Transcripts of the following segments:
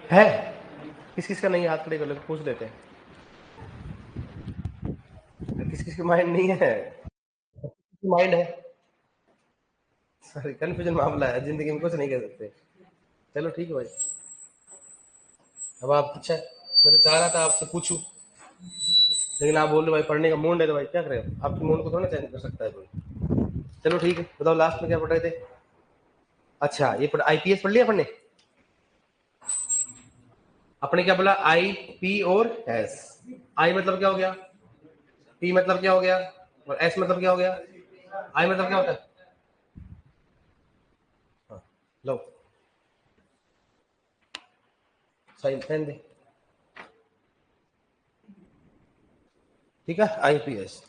है? किस किस का नहीं है? हाथ खड़े कर लो, पूछ लेते हैं। किस किस की माइंड नहीं है? माइंड है। सॉरी, कंफ्यूजन मामला है, जिंदगी में कुछ नहीं कर सकते। चलो ठीक है भाई। अब आप अच्छा, मैं तो चाह रहा था आपसे पूछूं, लेकिन आप बोल रहे भाई पढ़ने का मूड है, तो भाई क्या करें, आपके मूड को थोड़ा ना चेंज कर सकता है कोई। चलो ठीक है, बताओ लास्ट में क्या पढ़ रहे थे? अच्छा, ये आईपीएस पढ़ लिया अपने? अपने क्या बोला? आई, पी और एस। आई मतलब क्या हो गया? पी मतलब क्या हो गया? और एस मतलब क्या हो गया? आई मतलब क्या होता है? हाँ, लो साइन पेन दे। ठीक है, आईपीएस।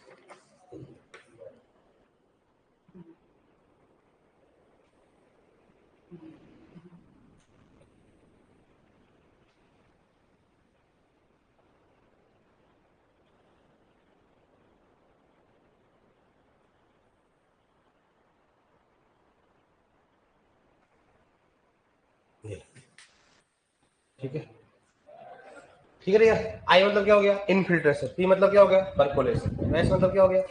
ठीक है, ठीक है यार। आई मतलब क्या हो गया? इनफिल्ट्रेशन। पी मतलब क्या हो गया? परकोलेशन। एस मतलब क्या हो गया?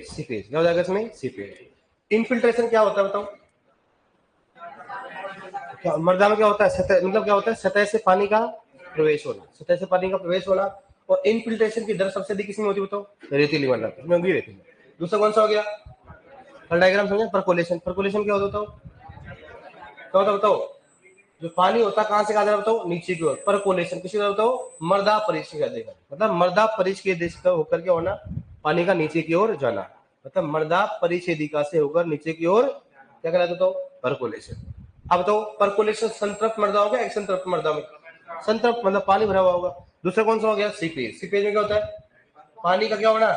सीपेज। क्या हो जाएगा इसमें? सीपेज। इनफिल्ट्रेशन क्या होता है बताओ? क्या मर्दा में क्या होता है? सतह मतलब क्या होता है? सतह से पानी का प्रवेश होना, सतह से पानी का प्रवेश होना। और इनफिल्ट्रेशन की दर सबसे अधिक किसमें होती है बताओ? रेतीली मृदा में होगी, रेतीली। दूसरा कौन सा हो गया? डायग्राम समझे? परकोलेशन। परकोलेशन क्या होता है बताओ? क्या होता है बताओ? जो पानी होता है कहां से कहा जा रहा बताओ? नीचे की ओर। परकोलेशन किसी का बताओ? मृदा परिष्कृत कर देगा, मतलब मृदा परिष्कृत होकर के होना, पानी का नीचे की ओर जाना, मतलब मृदा परिच्छेदिका से होकर नीचे की ओर क्या कहलाता बताओ? परकोलेशन। अब तो परकोलेशन संतृप्त मृदा होगा, एक संतृप्त मृदा में। संतृप्त मतलब पानी भरा हुआ होगा। दूसरा कौन सा हो गया? सीपेज। सीपेज में क्या होता है? पानी का क्या होना?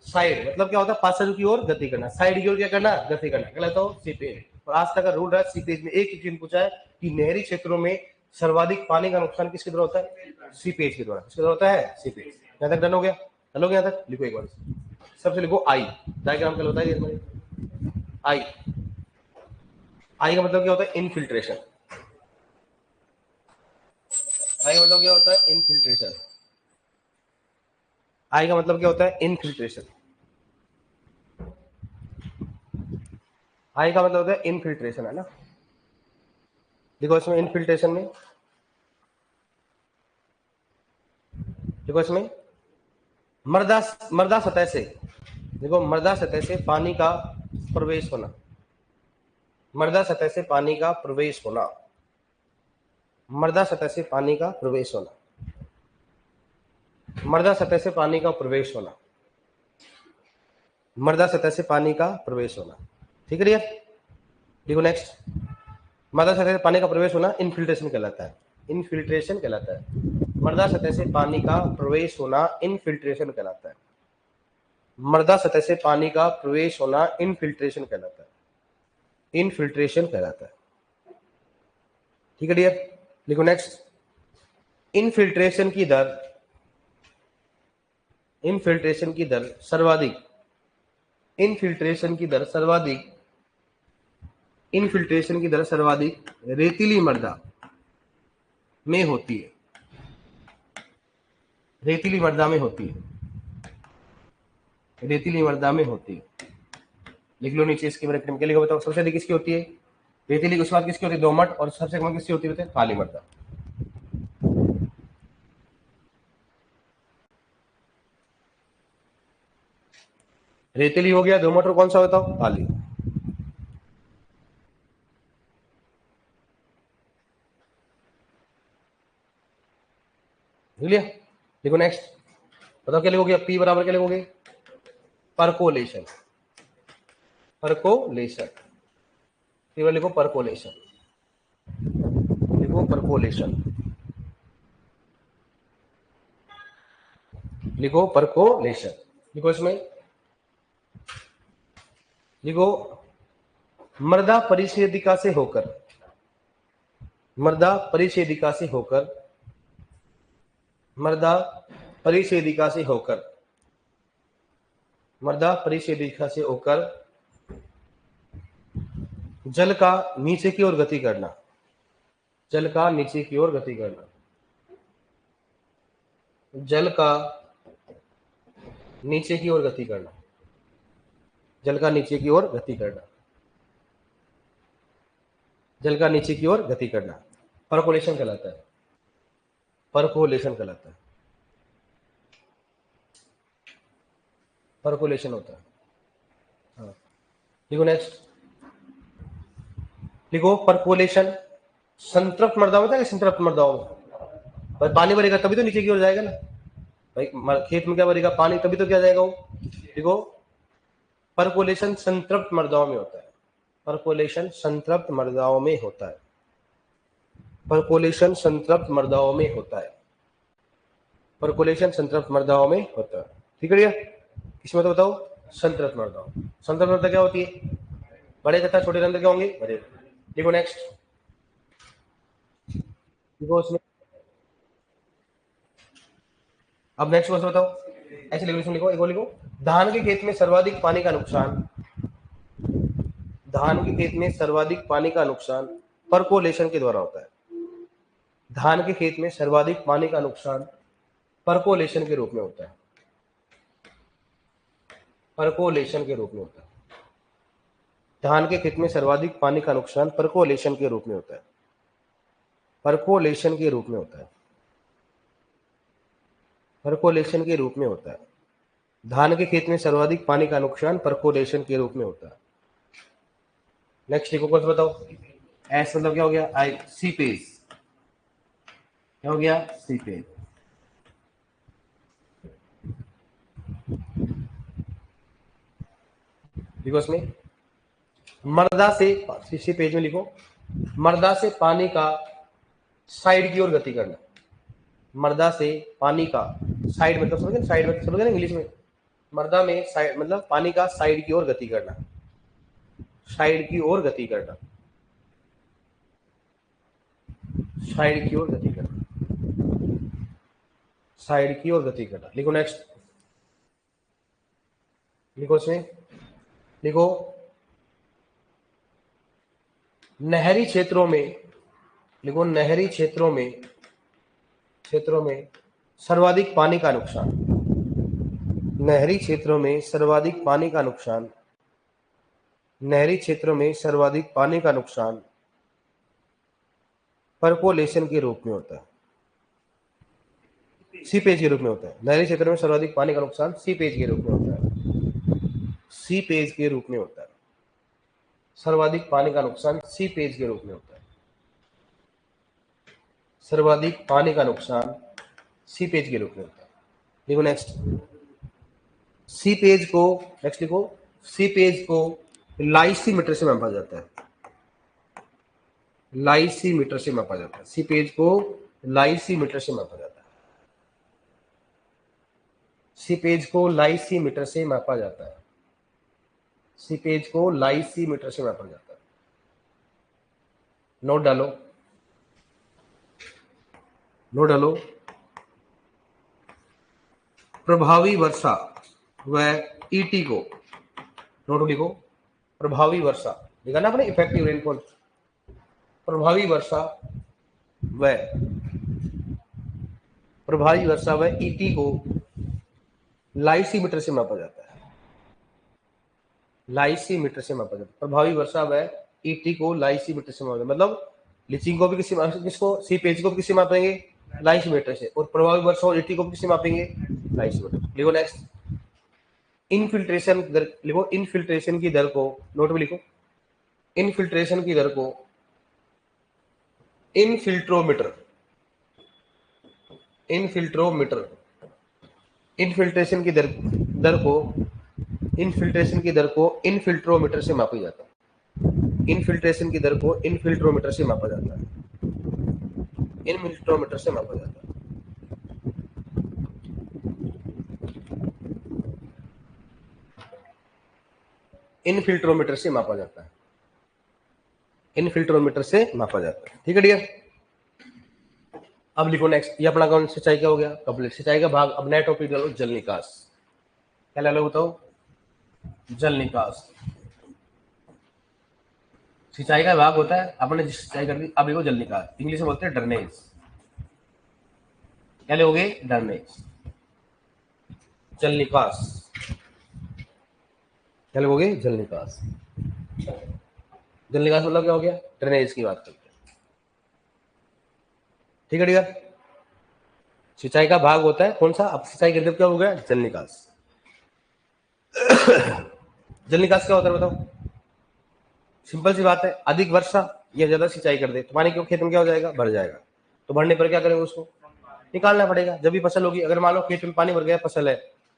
साइड मतलब क्या होता है? पार्षद की ओर गति करना, साइड की ओर क्या करना? गति करना, कहलाता हो सीपेज। और आज तक का रूल है सीपेज में एक ही चीज पूछा है कि नहरी क्षेत्रों में सर्वाधिक पानी का नुकसान किसके द्वारा होता है? सीपेज के द्वारा। किसके द्वारा होता है? सीपेज। यहां तक डन हो गया? डन हो गया? यहां तक लिखो एक बार। सबसे लिखो आई। डायग्राम क्या होता है? आई। आई का मतलब क्या होता है? इनफिल्ट्रेशन। आई का मतलब क्या होता है? इनफिल्ट्रेशन। आई का मतलब क्या होता है? इनफिल्ट्रेशन। आई का मतलब होता है इनफिल्ट्रेशन, है ना? देखो इसमें इनफिल्ट्रेशन में, देखो इसमें मृदा, मृदा सतह से, देखो मृदा सतह से पानी का प्रवेश होना, मृदा सतह से पानी का प्रवेश होना, मृदा सतह से पानी का प्रवेश होना, मृदा सतह से पानी का प्रवेश होना, मृदा सतह से पानी का प्रवेश होना। ठीक है डियर? देखो नेक्स्ट, मृदा सतह से पानी का प्रवेश होना इनफिल्ट्रेशन कहलाता है। इनफिल्ट्रेशन कहलाता है। मृदा सतह से पानी का प्रवेश होना इनफिल्ट्रेशन कहलाता है। मृदा सतह से पानी का प्रवेश होना इनफिल्ट्रेशन कहलाता है। इनफिल्ट्रेशन कहलाता है। ठीक है डियर? देखो नेक्स्ट, इनफिल्ट्रेशन की दर, इनफिल्ट्रेशन की दर सर्वाधिक, इनफिल्ट्रेशन की दर सर्वाधिक, इनफिल्ट्रेशन की दर सर्वाधिक रेतीली मृदा में होती है। रेतीली मृदा में होती है। रेतीली मृदा में होती है। लिख लो नीचे इसके ब्रैकेट में क्या लिखो बताओ? सबसे अधिक किसकी होती है? रेतीली। उसके बाद किसकी होती है? दोमट। और सबसे कम किसकी होती है? काली मृदा। रेतीली हो गया, दोमट, और कौन सा बताओ? काली। ठीक लिया? देखो नेक्स्ट, बताओ क्या लिखोगे? पी बराबर क्या लिखोगे? परकोलेशन। परकोलेशन। केवल लिखो परकोलेशन, लिखो परकोलेशन, लिखो परकोलेशन। लिखो इसमें, लिखो मृदा परिच्छेदिका से होकर, मृदा परिच्छेदिका से होकर, मृदा परिच्छेदिका से होकर, मृदा परिच्छेदिका से होकर जल का नीचे की ओर गति करना, जल का नीचे की ओर गति करना, जल का नीचे की ओर गति करना, जल का नीचे की ओर गति करना, जल का नीचे की ओर गति करना परकोलेशन कहलाता है, परकोलेशन कहलाता है, परकोलेशन होता है। हाँ, लिखो नेक्स्ट, लिखो परकोलेशन। संतृप्त मृदाओं में, संतृप्त मृदाओं में भाई पानी भरेगा तभी तो नीचे की ओर जाएगा ना भाई, खेत में क्या भरेगा पानी तभी तो क्या जाएगा वो। देखो परकोलेशन संतृप्त मृदाओं में होता है, परकोलेशन संतृप्त मृदाओं में होता है, परकोलेशन संतृप्त मृदाओं में होता है, परकोलेशन संतृप्त मृदाओं में होता है। ठीक है भैया, इसमें तो बताओ संतृप्त मृदाओं, संतृप्त मृदा क्या होती है, बड़े तथा छोटे रंध्र क्या होंगे, बड़े। देखो नेक्स्ट, देखो उसमें अब नेक्स्ट क्वेश्चन बताओ, ऐसे लिखो, इसमें लिखो, एक और लिखो, धान के खेत में सर्वाधिक पानी का नुकसान, धान के खेत में सर्वाधिक पानी का नुकसान परकोलेशन के द्वारा होता है, धान के खेत में सर्वाधिक पानी का नुकसान परकोलेशन के रूप में होता है, परकोलेशन के रूप में होता है, धान के खेत में सर्वाधिक पानी का नुकसान परकोलेशन के रूप में होता है, परकोलेशन के रूप में होता है, परकोलेशन के रूप में होता है, धान के खेत में सर्वाधिक पानी का नुकसान परकोलेशन के रूप में होता है। नेक्स्ट लिखो, कौन बताओ, एस मतलब क्या हो गया, आई सीपेज, क्या हो गया, सीपेज। लिखो इसमें, मर्दा से, इसी पेज में लिखो, मर्दा से पानी का साइड की ओर गति करना, मर्दा से पानी का साइड मतलब समझे, साइड में समझे ना इंग्लिश में, मर्दा में साइड मतलब पानी का साइड की ओर गति करना, साइड की ओर गति करना, साइड की ओर गति करना, साइड की ओर गति करना। लिखो नेक्स्ट, लिखो इसमें, लिखो नहरी क्षेत्रों में, लिखो नहरी क्षेत्रों में, क्षेत्रों में सर्वाधिक पानी का नुकसान, नहरी क्षेत्रों में सर्वाधिक पानी का नुकसान, नहरी क्षेत्रों में सर्वाधिक पानी का नुकसान परकोलेशन के रूप में होता है, सीपेज के रूप में होता है, नहरी क्षेत्रों में सर्वाधिक पानी का नुकसान सीपेज के रूप में होता है, सीपेज के रूप में होता है, सर्वाधिक पानी का नुकसान सीपेज के रूप में होता है, सर्वाधिक पानी का नुकसान सीपेज के रूप में होता है। देखो नेक्स्ट, सीपेज को, नेक्स्ट लिखो, सीपेज को लाइसीमीटर से मापा जाता है, लाइसीमीटर से मापा जाता है, सीपेज को लाइसीमीटर से मापा जाता है, सीपेज को लाइसीमीटर से मापा जाता है, सीपेज को लाइसीमीटर से मापा जाता है। नोट डालो, नोट डालो, प्रभावी वर्षा व ईटी को, नोट लिखो, प्रभावी वर्षा, देखा ना आपने इफेक्टिव रेनफॉल, प्रभावी वर्षा व, प्रभावी वर्षा व ईटी को लाइसीमीटर से मापा जाता है, लाइसीमीटर से मापा जाता है, प्रभावी वर्षा व ईटी को लाइसीमीटर से मापा जाता है, मतलब लीचिंग को भी किसी, किसको, सीपेज को भी किसी मापेंगे, लाइसीमीटर से, और प्रभावी वर्षा और ईटी को भी किसी मापेंगे, लाइसीमीटर। लिखो नेक्स्ट, इनफिल्ट्रेशन दर, लिखो इनफिल्ट्रेशन की दर को, नोट में लिखो, इनफिल्ट्रेशन की दर को इनफिल्ट्रोमीटर, इनफिल्ट्रोमीटर, इनफिल्ट्रेशन की दर, दर को, इनफिल्ट्रेशन की दर को इनफिल्ट्रोमीटर से मापी जाता है, इनफिल्ट्रेशन की दर को इनफिल्ट्रोमीटर से मापा जाता है, इनफिल्ट्रोमीटर से मापा जाता है। इनफिल्ट्रोमीटर से मापा जाता है, इनफिल्ट्रोमीटर से मापा जाता है। ठीक है डियर, अब लिखो नेक्स्ट, ये अपना कौन सिंचाई का हो गया कंप्लीट, सिंचाई का भाग। अब नया टॉपिक डालो, जल निकास। क्या डालो बताओ, जल निकास। सिंचाई का भाग होता है, आपने सिंचाई कर दी, अब लिखो जल निकास, इंग्लिश में बोलते हैं ड्रेनेज, क्या लिखोगे? ड्रेनेज। जल निकास, क्या लिखोगे? जल निकास। जल निकास मतलब क्या हो गया? ड्रेनेज की बात करते हैं। ठीक है डियर। सिंचाई का भाग होता है कौन सा? अब सिंचाई के क्या हो गया? जल निकास। जल निकास क्या होता है बताओ? सिंपल सी बात है, अधिक वर्षा या ज्यादा सिंचाई कर दे तो पानी क्यों खेत में क्या हो जाएगा? भर जाएगा। तो भरने पर क्या करेंगे? उसको निकालना पड़ेगा। जब भी फसल होगी, अगर मान लो खेत में पानी भर गया, फसल है,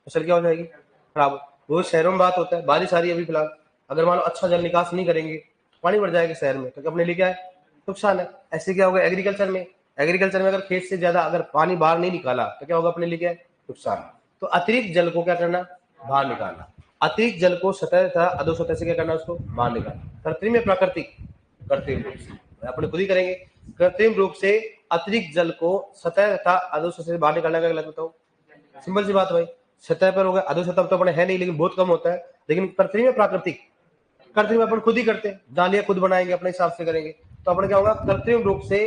फसल क्या हो जाएगी? खराब। वो शहरों में बात होता है, बारिश आ रही है अभी फिलहाल, अगर मान लो अच्छा जल निकास नहीं करेंगे तो पानी भर जाएगा शहर में, तो अपने लिए क्या है? नुकसान है। ऐसे क्या होगा एग्रीकल्चर में? एग्रीकल्चर में अगर खेत से ज्यादा अगर पानी बाहर नहीं निकाला तो क्या होगा? अपने लिए क्या है? नुकसान। तो अतिरिक्त जल को क्या करना? बाहर निकालना। अतिरिक्त जल को सतह तथा अधोसतह से क्या करना? उसको बाहर निकालना। कृत्रिम या प्राकृतिक? कृत्रिम रूप से अपने खुद ही करेंगे। कृत्रिम रूप से अतिरिक्त जल को सतह तथा अधोसतह से बाहर निकालने का गलत बताओ? सिंपल सी बात भाई, सतह पर होगा, अधोसतह तो अपने है नहीं, लेकिन बहुत कम होता है। लेकिन कृत्रिम या प्राकृतिक? कृत्रिम अपन खुद ही करते हैं, नालियां खुद बनाएंगे, अपने हिसाब से करेंगे। तो अपने क्या होगा? कृत्रिम रूप से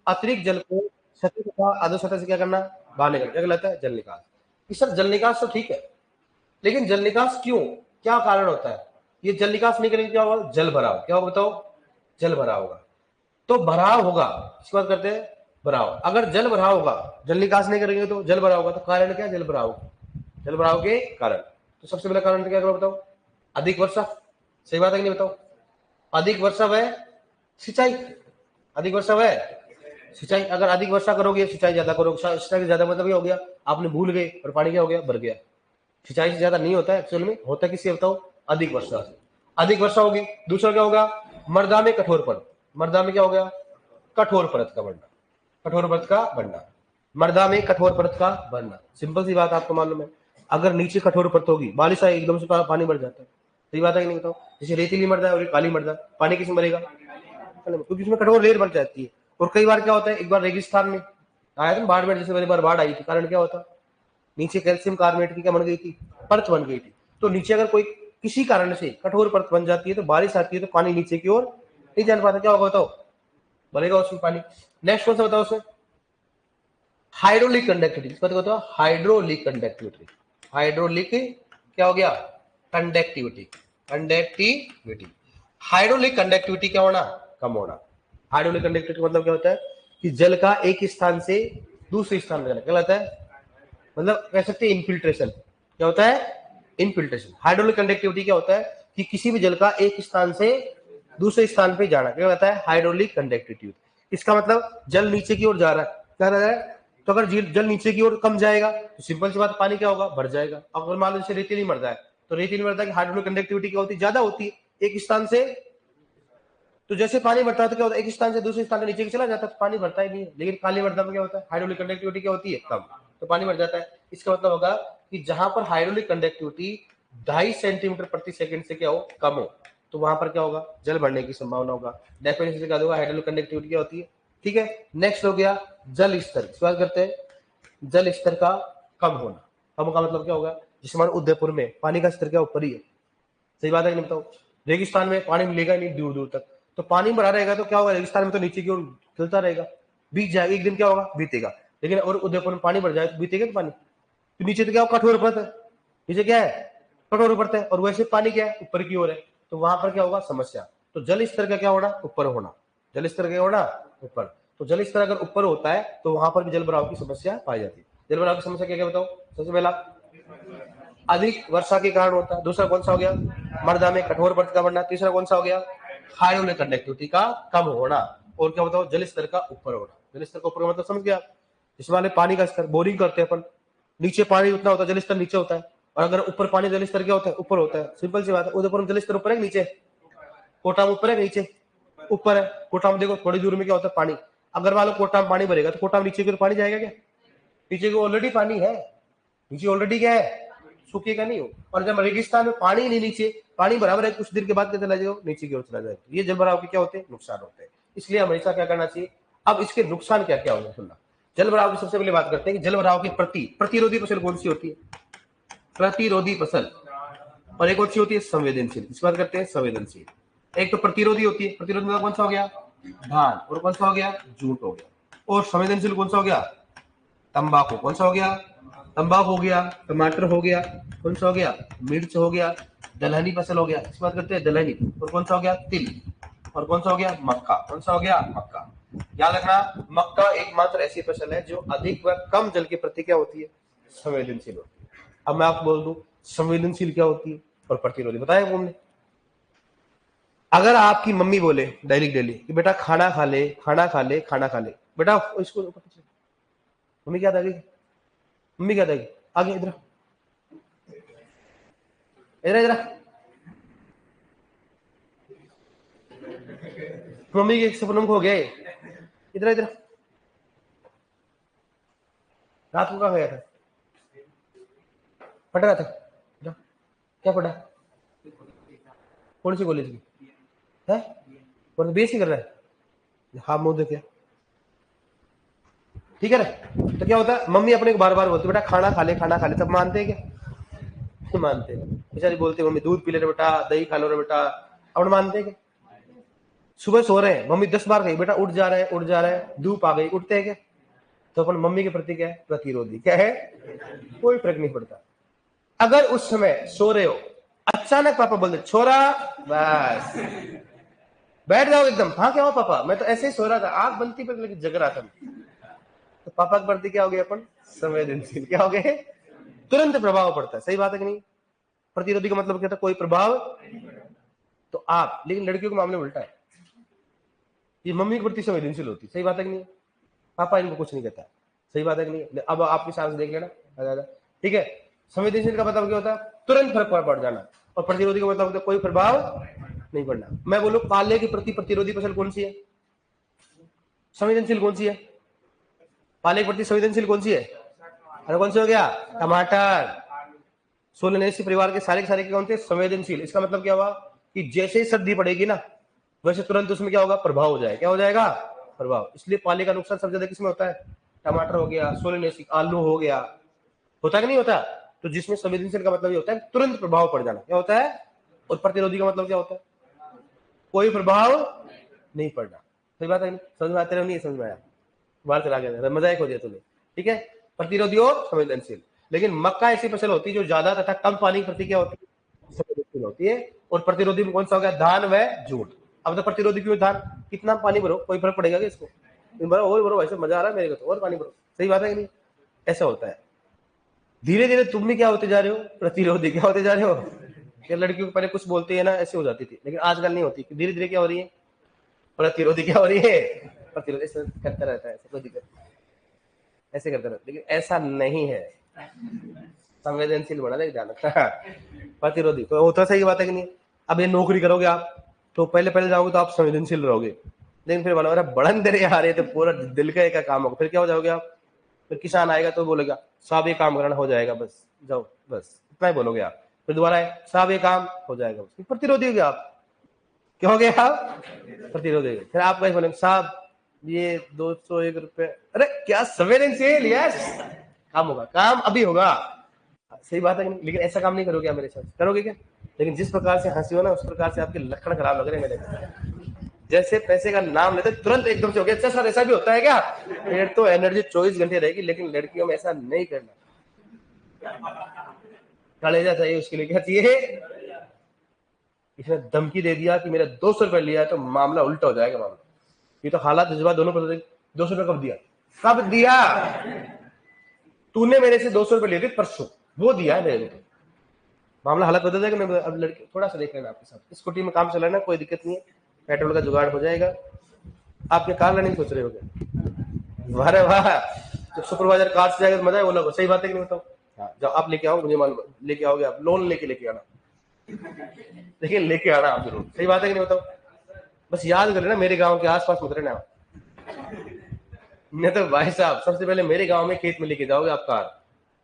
अतिरिक्त जल को सतह तथा अधोसतह से क्या करना? बाहर निकालना। क्या कहलाता है? जल निकास। कि सर जल निकास तो ठीक है, लेकिन जल निकास क्यों? क्या कारण होता है? ये जल निकास नहीं करेंगे क्या होगा? जल भराव। क्या होगा बताओ? जल भराव होगा। तो भराव होगा, इसकी बात करते हैं। भराव, अगर जल भराव होगा, जल निकास नहीं करेंगे तो जल भराव होगा। तो कारण क्या है? जल भराव। जल भराव के कारण। तो सबसे पहला कारण क्या करो बताओ? अधिक वर्षा। सही बात है कि नहीं बताओ? अधिक वर्षा व सिंचाई। अधिक वर्षा व सिंचाई। अगर अधिक वर्षा करोगे, सिंचाई ज्यादा करोगे, सिंचाई ज्यादा मतलब ये हो गया आपने भूल गए और पानी क्या हो गया? भर गया। सिंचाई से ज्यादा नहीं होता है एक्चुअल में, होता किससे बताओ? अधिक वर्षा से। अधिक वर्षा होगी। दूसरा क्या होगा? मृदा में कठोर परत। मृदा में क्या हो गया? कठोर परत का बढ़ना। कठोर परत का बढ़ना। मृदा में कठोर परत का बढ़ना। सिंपल सी बात आपको मालूम है, अगर नीचे कठोर परत होगी, बारिश आए एकदम से पानी बढ़ जाता है। सही बात है कि नहीं बताओ? जैसे रेतीली मृदा है और काली मृदा, पानी किसमें भरेगा? क्योंकि उसमें कठोर लेयर बन जाती है। और कई बार क्या होता है, एक बार रेगिस्तान में आया था बाढ़ में, जैसे पहली बार बाढ़ आई थी, कारण क्या होता? नीचे कैल्शियम कार्बोनेट की क्या बन गई थी? परत बन गई थी। तो नीचे अगर कोई किसी कारण से कठोर परत बन जाती है तो बारिश आती है तो पानी नीचे की ओर नहीं जान पाता। क्या होगा बताओ? भरेगा उसमें पानी। नेक्स्ट कौन सा बताओ उसमें? Hydraulic conductivity. बताओ हाइड्रोलिक कंडक्टिविटी। हाइड्रोलिक क्या हो गया? कंडक्टिविटी। कंडक्टिविटी। हाइड्रोलिक कंडक्टिविटी क्या होना? कम होना। हाइड्रोलिक कंडक्टिविटी मतलब क्या होता है? कि जल का एक स्थान से दूसरे स्थान में जाना। क्या होता है? मतलब कह सकते हैं इनफिल्ट्रेशन। क्या होता है? इनफिल्ट्रेशन। हाइड्रोलिक कंडक्टिविटी क्या होता है? कि किसी भी जल का एक स्थान से दूसरे स्थान पे जाना। क्या होता है? Hydraulic conductivity. इसका मतलब जल नीचे की ओर जा रहा है, क्या रहा है? तो अगर जल नीचे की ओर कम जाएगा तो सिंपल सी बात, पानी क्या होगा? भर जाएगा। अगर मान लो जैसे रेतीली मृदा है, तो रेतीली मृदा की हाइड्रोलिक कंडक्टिविटी क्या होती है? ज्यादा होती है एक स्थान से। तो जैसे पानी बढ़ता है तो क्या होता है? एक स्थान से दूसरे स्थान पे नीचे चला जाता है तो पानी भरता ही नहीं है। लेकिन काली मृदा में क्या होता है? हाइड्रोलिक कंडक्टिविटी क्या होती है? कम। तो पानी भर जाता है। इसका मतलब होगा कि जहां पर हाइड्रोलिक कंडक्टिविटी 2.5 सेंटीमीटर प्रति सेकंड से क्या हो? कम हो, तो वहां पर क्या होगा? जल भरने की संभावना होगा। डेफिनेशन से क्या होगा? हाइड्रोलिक कंडक्टिविटी क्या होती है? ठीक है। नेक्स्ट हो गया जल स्तर। बात करते हैं जल स्तर का कम होना। कम का मतलब क्या होगा? जिस मान उदयपुर में पानी का स्तर क्या ऊपर ही है। सही बात है कि नहीं बताओ? रेगिस्तान में पानी मिलेगा नहीं दूर दूर तक, तो पानी भरा रहेगा तो क्या होगा? रेगिस्तान में तो नीचे की ओर चलता रहेगा, बीत जाएगा, एक दिन क्या होगा? बीतेगा। लेकिन और उदयपुर में पानी भर जाए तो बीतेगा तो पानी? तो नीचे तो क्या कठोर परत है, नीचे क्या है? कठोर परत है। और वैसे पानी क्या है? ऊपर की ओर है। तो वहां पर क्या होगा? समस्या। तो जल स्तर का क्या होना? ऊपर होना। जल स्तर क्या होना? ऊपर। तो जल स्तर अगर ऊपर होता है तो वहां पर भी जल भराव की समस्या पाई जाती है। जल भराव की समस्या क्या क्या बताओ? सबसे पहला अधिक वर्षा के कारण होता है। दूसरा कौन सा हो गया? मृदा में कठोर परत का बनना। तीसरा कौन सा हो गया? हाइड्रोलिक कंडक्टिविटी का कम होना। और क्या बताओ? जल स्तर का ऊपर होना। जल स्तर का ऊपर मतलब समझ गया? इस वाले पानी का स्तर, बोरिंग करते हैं अपन, नीचे पानी उतना होता है, जल स्तर नीचे होता है। और अगर ऊपर पानी, जल स्तर क्या होता है? ऊपर होता है। सिंपल सी बात है। उदयपुर में जल स्तर ऊपर है नीचे? कोटा में ऊपर है नीचे? ऊपर है। कोटा में देखो थोड़ी दूर में क्या होता है? पानी। अगर मान लो कोटा में पानी भरेगा तो कोटा में नीचे की पानी जाएगा क्या? नीचे की ऑलरेडी पानी है। नीचे ऑलरेडी क्या है? सूखेगा नहीं हो। और जब रेगिस्तान में पानी नहीं, नीचे पानी बराबर है, कुछ देर के बाद क्या चला जाएगा? नीचे की ओर चला जाएगा। ये जल भराव के क्या होते हैं? नुकसान होते हैं। इसलिए हमेशा क्या करना चाहिए? अब इसके नुकसान क्या क्या होंगे सुनना। जल भराव की सबसे पहले बात करते हैं कि जल भराव के प्रति प्रतिरोधी फसल कौन सी होती है? प्रतिरोधी फसल। और एक कौन सी होती है? संवेदनशील। इस बात करते हैं संवेदनशील। एक तो प्रतिरोधी होती है, प्रतिरोधी मतलब कौन सा हो गया? धान। और कौन सा हो गया? जूट हो गया। और संवेदनशील कौन सा हो गया? तंबाकू, कौन सा हो गया? तंबाकू हो गया, टमाटर हो गया, कौन सा हो गया? मिर्च हो गया, दलहनी फसल हो गया, इस बात करते हैं दलहनी, और कौन सा हो गया? तिल, और कौन सा हो गया? मक्का, कौन सा हो गया? मक्का। याद रखना, मक्का एकमात्र ऐसी फसल है जो अधिक व कम जल के प्रति क्या होती है? संवेदनशील होती है। अब मैं आपको बोल दूं संवेदनशील क्या होती है और प्रतिरोधी, बताया हमने। अगर आपकी मम्मी बोले डेली डेली कि बेटा खाना खा ले, खाना खा ले, खाना खा ले, बेटा इसको मम्मी क्या देगी? मम्मी क्या देगी? आगे इधर इधर इधर, मम्मी के सपनों को हो गया इधर इधर। रात को कहा गया था? पढ़ रहा था? क्या पढ़ा? कौन सी कॉलेज की है? कौन बीएससी कर रहा है? हाँ मुंह देखिए, ठीक है ना? तो क्या होता है, मम्मी अपने को बार बार बोलती बेटा खाना खा ले, खाना खा ले, सब मानते हैं क्या? नहीं मानते। बेचारी बोलते मम्मी दूध पी ले बेटा, दही खा लो रे बेटा, अब मानते हैं क्या? सुबह सो रहे हैं, मम्मी 10 बार कही बेटा उठ जा रहे हैं, उठ जा रहे हैं, धूप आ गई, उठते हैं क्या? तो अपन मम्मी के प्रति क्या है? प्रतिरोधी। क्या है? कोई फर्क नहीं पड़ता। अगर उस समय सो रहे हो, अचानक पापा बोल दे छोरा, बस बैठ जाओ एकदम। हाँ क्या हो पापा? मैं तो ऐसे ही सो रहा था, आंख बनती पर लेकिन जग रहा था। तो पापा के प्रति क्या हो गए अपन? संवेदनशील। क्या हो गए? तुरंत प्रभाव पड़ता है। सही बात है कि नहीं? प्रतिरोधी का मतलब क्या था? कोई प्रभाव। तो आप, लेकिन लड़कियों के मामले में उल्टा है, ये मम्मी के प्रति संवेदनशील होती। सही बात है कि नहीं? पापा इनको कुछ नहीं कहता। सही बात है कि नहीं? अब आपकी सांस देख लेना, ठीक है। संवेदनशील का मतलब क्या होता है? तुरंत फर्क पड़ जाना। और प्रतिरोधी का मतलब होता है कोई प्रभाव नहीं पड़ना। मैं बोलूं पाले के प्रति प्रतिरोधी फसल कौन सी है? संवेदनशील कौन सी है? पाले के प्रति संवेदनशील कौन सी है? अरे कौन सी हो गया? टमाटर। सोलेनेसी परिवार के सारे कौन थे? संवेदनशील। इसका मतलब क्या हुआ कि जैसे ही सर्दी पड़ेगी ना, वैसे तुरंत उसमें क्या होगा? प्रभाव हो जाएगा। क्या हो जाएगा? प्रभाव। इसलिए पाले का नुकसान सबसे ज्यादा किसमें होता है? टमाटर हो गया, सोलेनेसी, आलू हो गया, होता कि नहीं होता? तो जिसमें संवेदनशील का मतलब ये होता है तुरंत प्रभाव पड़ जाना। क्या होता है? और प्रतिरोधी का मतलब क्या होता है? कोई प्रभाव नहीं पड़ना। सही बात है नहीं? समझ में आते नहीं? समझ में आया? बाहर चला गया, मजाक हो दिया तुम्हें, ठीक है। प्रतिरोधी और संवेदनशील। लेकिन मक्का ऐसी फसल होती है जो ज्यादा तथा कम पानी की प्रति क्या होती है? संवेदनशील होती है। और प्रतिरोधी में कौन सा हो गया? धान व जूट। अब तो प्रतिरोधी क्यों? धान कितना पानी भरो, कोई फर्क पड़ेगा क्या इसको? भरो और भरो, ऐसे मजा आ रहा है मेरे को तो, और पानी भरो। सही बात है कि नहीं? ऐसा होता है। धीरे धीरे तुम भी क्या होते जा रहे हो? प्रतिरोधी। क्या होते जा रहे हो? क्या लड़कियों को पहले कुछ बोलते हैं ना, ऐसे हो जाती थी, लेकिन आजकल नहीं होती। धीरे धीरे क्या हो रही है? प्रतिरोधी। क्या हो रही है? प्रतिरोधी। ऐसे करता रहता है, कोई दिक्कत, ऐसे करता रहता, लेकिन ऐसा नहीं है। संवेदनशील बना देगा, ध्यान रखना। प्रतिरोधी तो होता सही बात है कि नहीं? अब ये नौकरी करोगे आप, तो पहले पहले जाओगे तो आप संवेदनशील रहोगे, लेकिन फिर बोला बड़न दे आ रही है तो पूरा दिल का एक काम होगा, फिर क्या हो जाओगे आप? फिर किसान आएगा तो बोलेगा साहब ये काम करना हो जाएगा, बस जाओ, बस इतना ही बोलोगे आप। फिर दोबारा आए, साहब ये काम हो जाएगा, बस प्रतिरोधी हो गया आप। क्या हो गया आप? प्रतिरोधी। फिर आप कैसे बोलेंगे साहब ये 201 रुपए, अरे क्या संवेदनशील, यस काम होगा, काम अभी होगा। सही बात है, लेकिन ऐसा काम नहीं करोगे आप मेरे साथ, करोगे क्या? लेकिन जिस प्रकार से हंसी हो ना, उस प्रकार से आपके लक्षण खराब लग रहे हैं मेरे। जैसे पैसे का नाम लेते तुरंत एकदम से हो गया। अच्छा सर ऐसा भी होता है क्या? फिर तो एनर्जी 24 घंटे रहेगी, लेकिन लड़कियों में ऐसा नहीं करना। कलेजा चाहिए उसके लिए, क्या चाहिए? इसने धमकी दे दिया कि मेरा 200 रुपए लिया है तो मामला उल्टा हो जाएगा। मामला ये तो हालात जज्बा दोनों पर। 200 रुपए कब दिया? कब दिया? तूने मेरे से 200 रुपए लिए थे परसों, वो दिया है मेरे को। मामला हालत बदल जाएगा। मैं अब लड़के थोड़ा सा देख लेना आपके साथ, स्कूटी में काम चला ना, कोई दिक्कत नहीं है, पेट्रोल का जुगाड़ हो जाएगा। आपके कार लेने सोच रहे हो क्या? वाह वाह, जब सुपरवाइजर कार से जाएगा तो मजा है, बोला सही बात है कि नहीं? बताओ। हाँ जब आप लेके आओ, मुझे मालूम, लेके आओगे आप, लोन लेके आना, लेकिन लेके आना आप जरूर। सही बात है कि नहीं? बताओ। बस याद कर लेना मेरे गांव के आसपास मत रहना। नहीं तो भाई साहब सबसे पहले मेरे गांव में खेत में लेके जाओगे आप कार,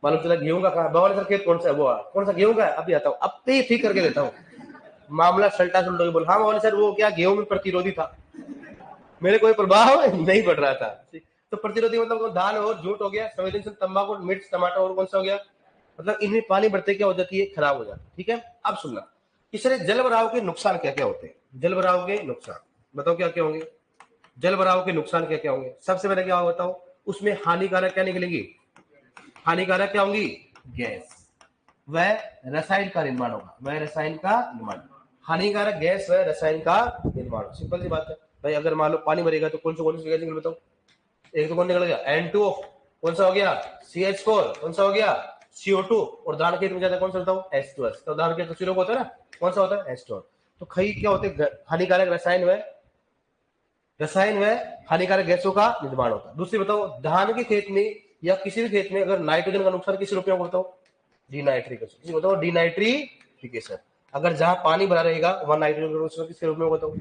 मालूम चला गेहूं का कहा, बाबा सर खेत कौन सा है? वो कौन सा गेहूं का है? अभी आता हूँ, अब तो ठीक करके देता हूँ। मामला सल्टा सुल्टा बोल, हाँ बाबा सर वो क्या गेहूं में प्रतिरोधी था, मेरे कोई प्रभाव नहीं पड़ रहा था। तो प्रतिरोधी मतलब धान और जूट हो गया, संवेदनशील तंबाकू, मिर्च, टमाटर, और कौन सा हो गया? मतलब इनमें पानी बढ़ते क्या हो जाती है? खराब हो जाती है। ठीक है, अब सुनना तीसरे जलभराव के नुकसान क्या क्या होते हैं? जलभराव के नुकसान बताओ क्या क्या होंगे? जलभराव के नुकसान क्या क्या होंगे? सबसे पहले क्या बताओ, उसमें हानिकारक क्या निकलेंगी? हानिकारक क्या होंगी? गैस। वह रसायन का निर्माण होगा, वह रसायन का निर्माण। हानिकारक गैस वह रसायन का निर्माण। सिंपल सी बात है भाई। अगर मान लो पानी भरेगा तो कौन सी गैस निकल बताओ? एक तो कौन निकल गया? N2O। कौन सा हो गया? CH4। कौन सा हो गया? CO2। और धान खेत में ज्यादा कौन सा होता है? H2S। तो धान खेत तो होता है ना, कौन सा होता है? H2O। तो कई क्या होते हैं? हानिकारक रसायन व हानिकारक गैसों का निर्माण होता है। दूसरी बताओ, धान के खेत में या किसी भी खेत में अगर नाइट्रोजन का नुकसान किस रूप में होता हो? डिनाइट्रिफिकेशन। बताओ डिनाइट्रिफिकेशन। अगर जहां पानी भरा रहेगा वहां नाइट्रोजन का नुकसान किसके रूप में होता हो?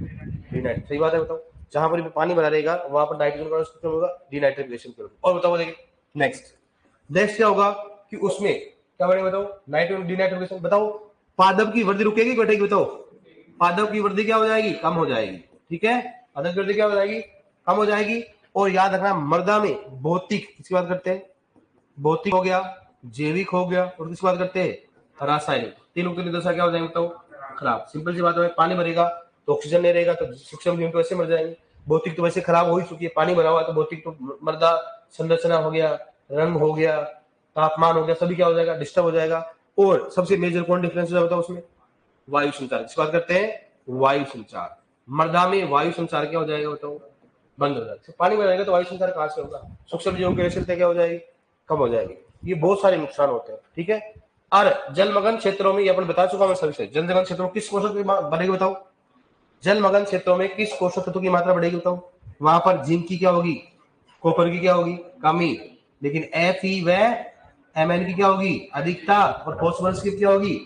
डिनाइट। सही बात है, बताओ। जहां पर भी पानी भरा रहेगा वहां पर नाइट्रोजन का नुकसान होगा डिनाइट्रिफिकेशन के रूप में। और बताओ, देखिए नेक्स्ट नेक्स्ट क्या होगा कि उसमें क्या बनेगा बताओ? नाइट्रोजन डिनाइट्रिफिकेशन। बताओ पादप की वृद्धि रुकेगी घटेगी? बताओ पादप की वृद्धि क्या हो जाएगी? कम हो जाएगी। ठीक है, पादप की वृद्धि क्या हो जाएगी? कम हो जाएगी। और याद रखना मृदा में भौतिक, किसकी बात करते हैं? भौतिक हो गया, जैविक हो गया, और किसकी बात करते हैं? रासायनिक। तीनों की दशा क्या हो जाएंगे बताओ? खराब। सिंपल सी बात है, पानी भरेगा तो ऑक्सीजन नहीं रहेगा तो सूक्ष्म जीव तो वैसे मर जाएंगे। भौतिक तो वैसे खराब हो ही चुकी है, पानी भरा हुआ है तो भौतिक तो मृदा संरचना हो गया, रंग हो गया, तापमान हो गया, सभी क्या हो जाएगा? डिस्टर्ब हो जाएगा। और सबसे मेजर कौन डिफरेंस हो जाता है उसमें? वायु संचार। किस बात करते हैं? वायु संचार। मृदा में वायु संचार क्या हो जाएगा बताओ? बंद हो जाएगा। पानी में रहेगा तो वायु संचार कहां से होगा? सूक्ष्म जीवों की रेशनता क्या हो जाएगी? कम हो जाएगी। ये बहुत सारे नुकसान होते हैं। ठीक है, और जलमग्न क्षेत्रों में, ये अपन बता चुका मैं सभी से, जलमग्न क्षेत्रों में किस पोषक बढ़ेगी बताओ? जलमग्न क्षेत्रों में किस पोषक तत्व की मात्रा बढ़ेगी बताओ? वहां पर जिंक की क्या होगी? कॉपर की क्या होगी? कमी। लेकिन Fe व Mn की क्या होगी? अधिकता। और फॉस्फोरस की क्या होगी?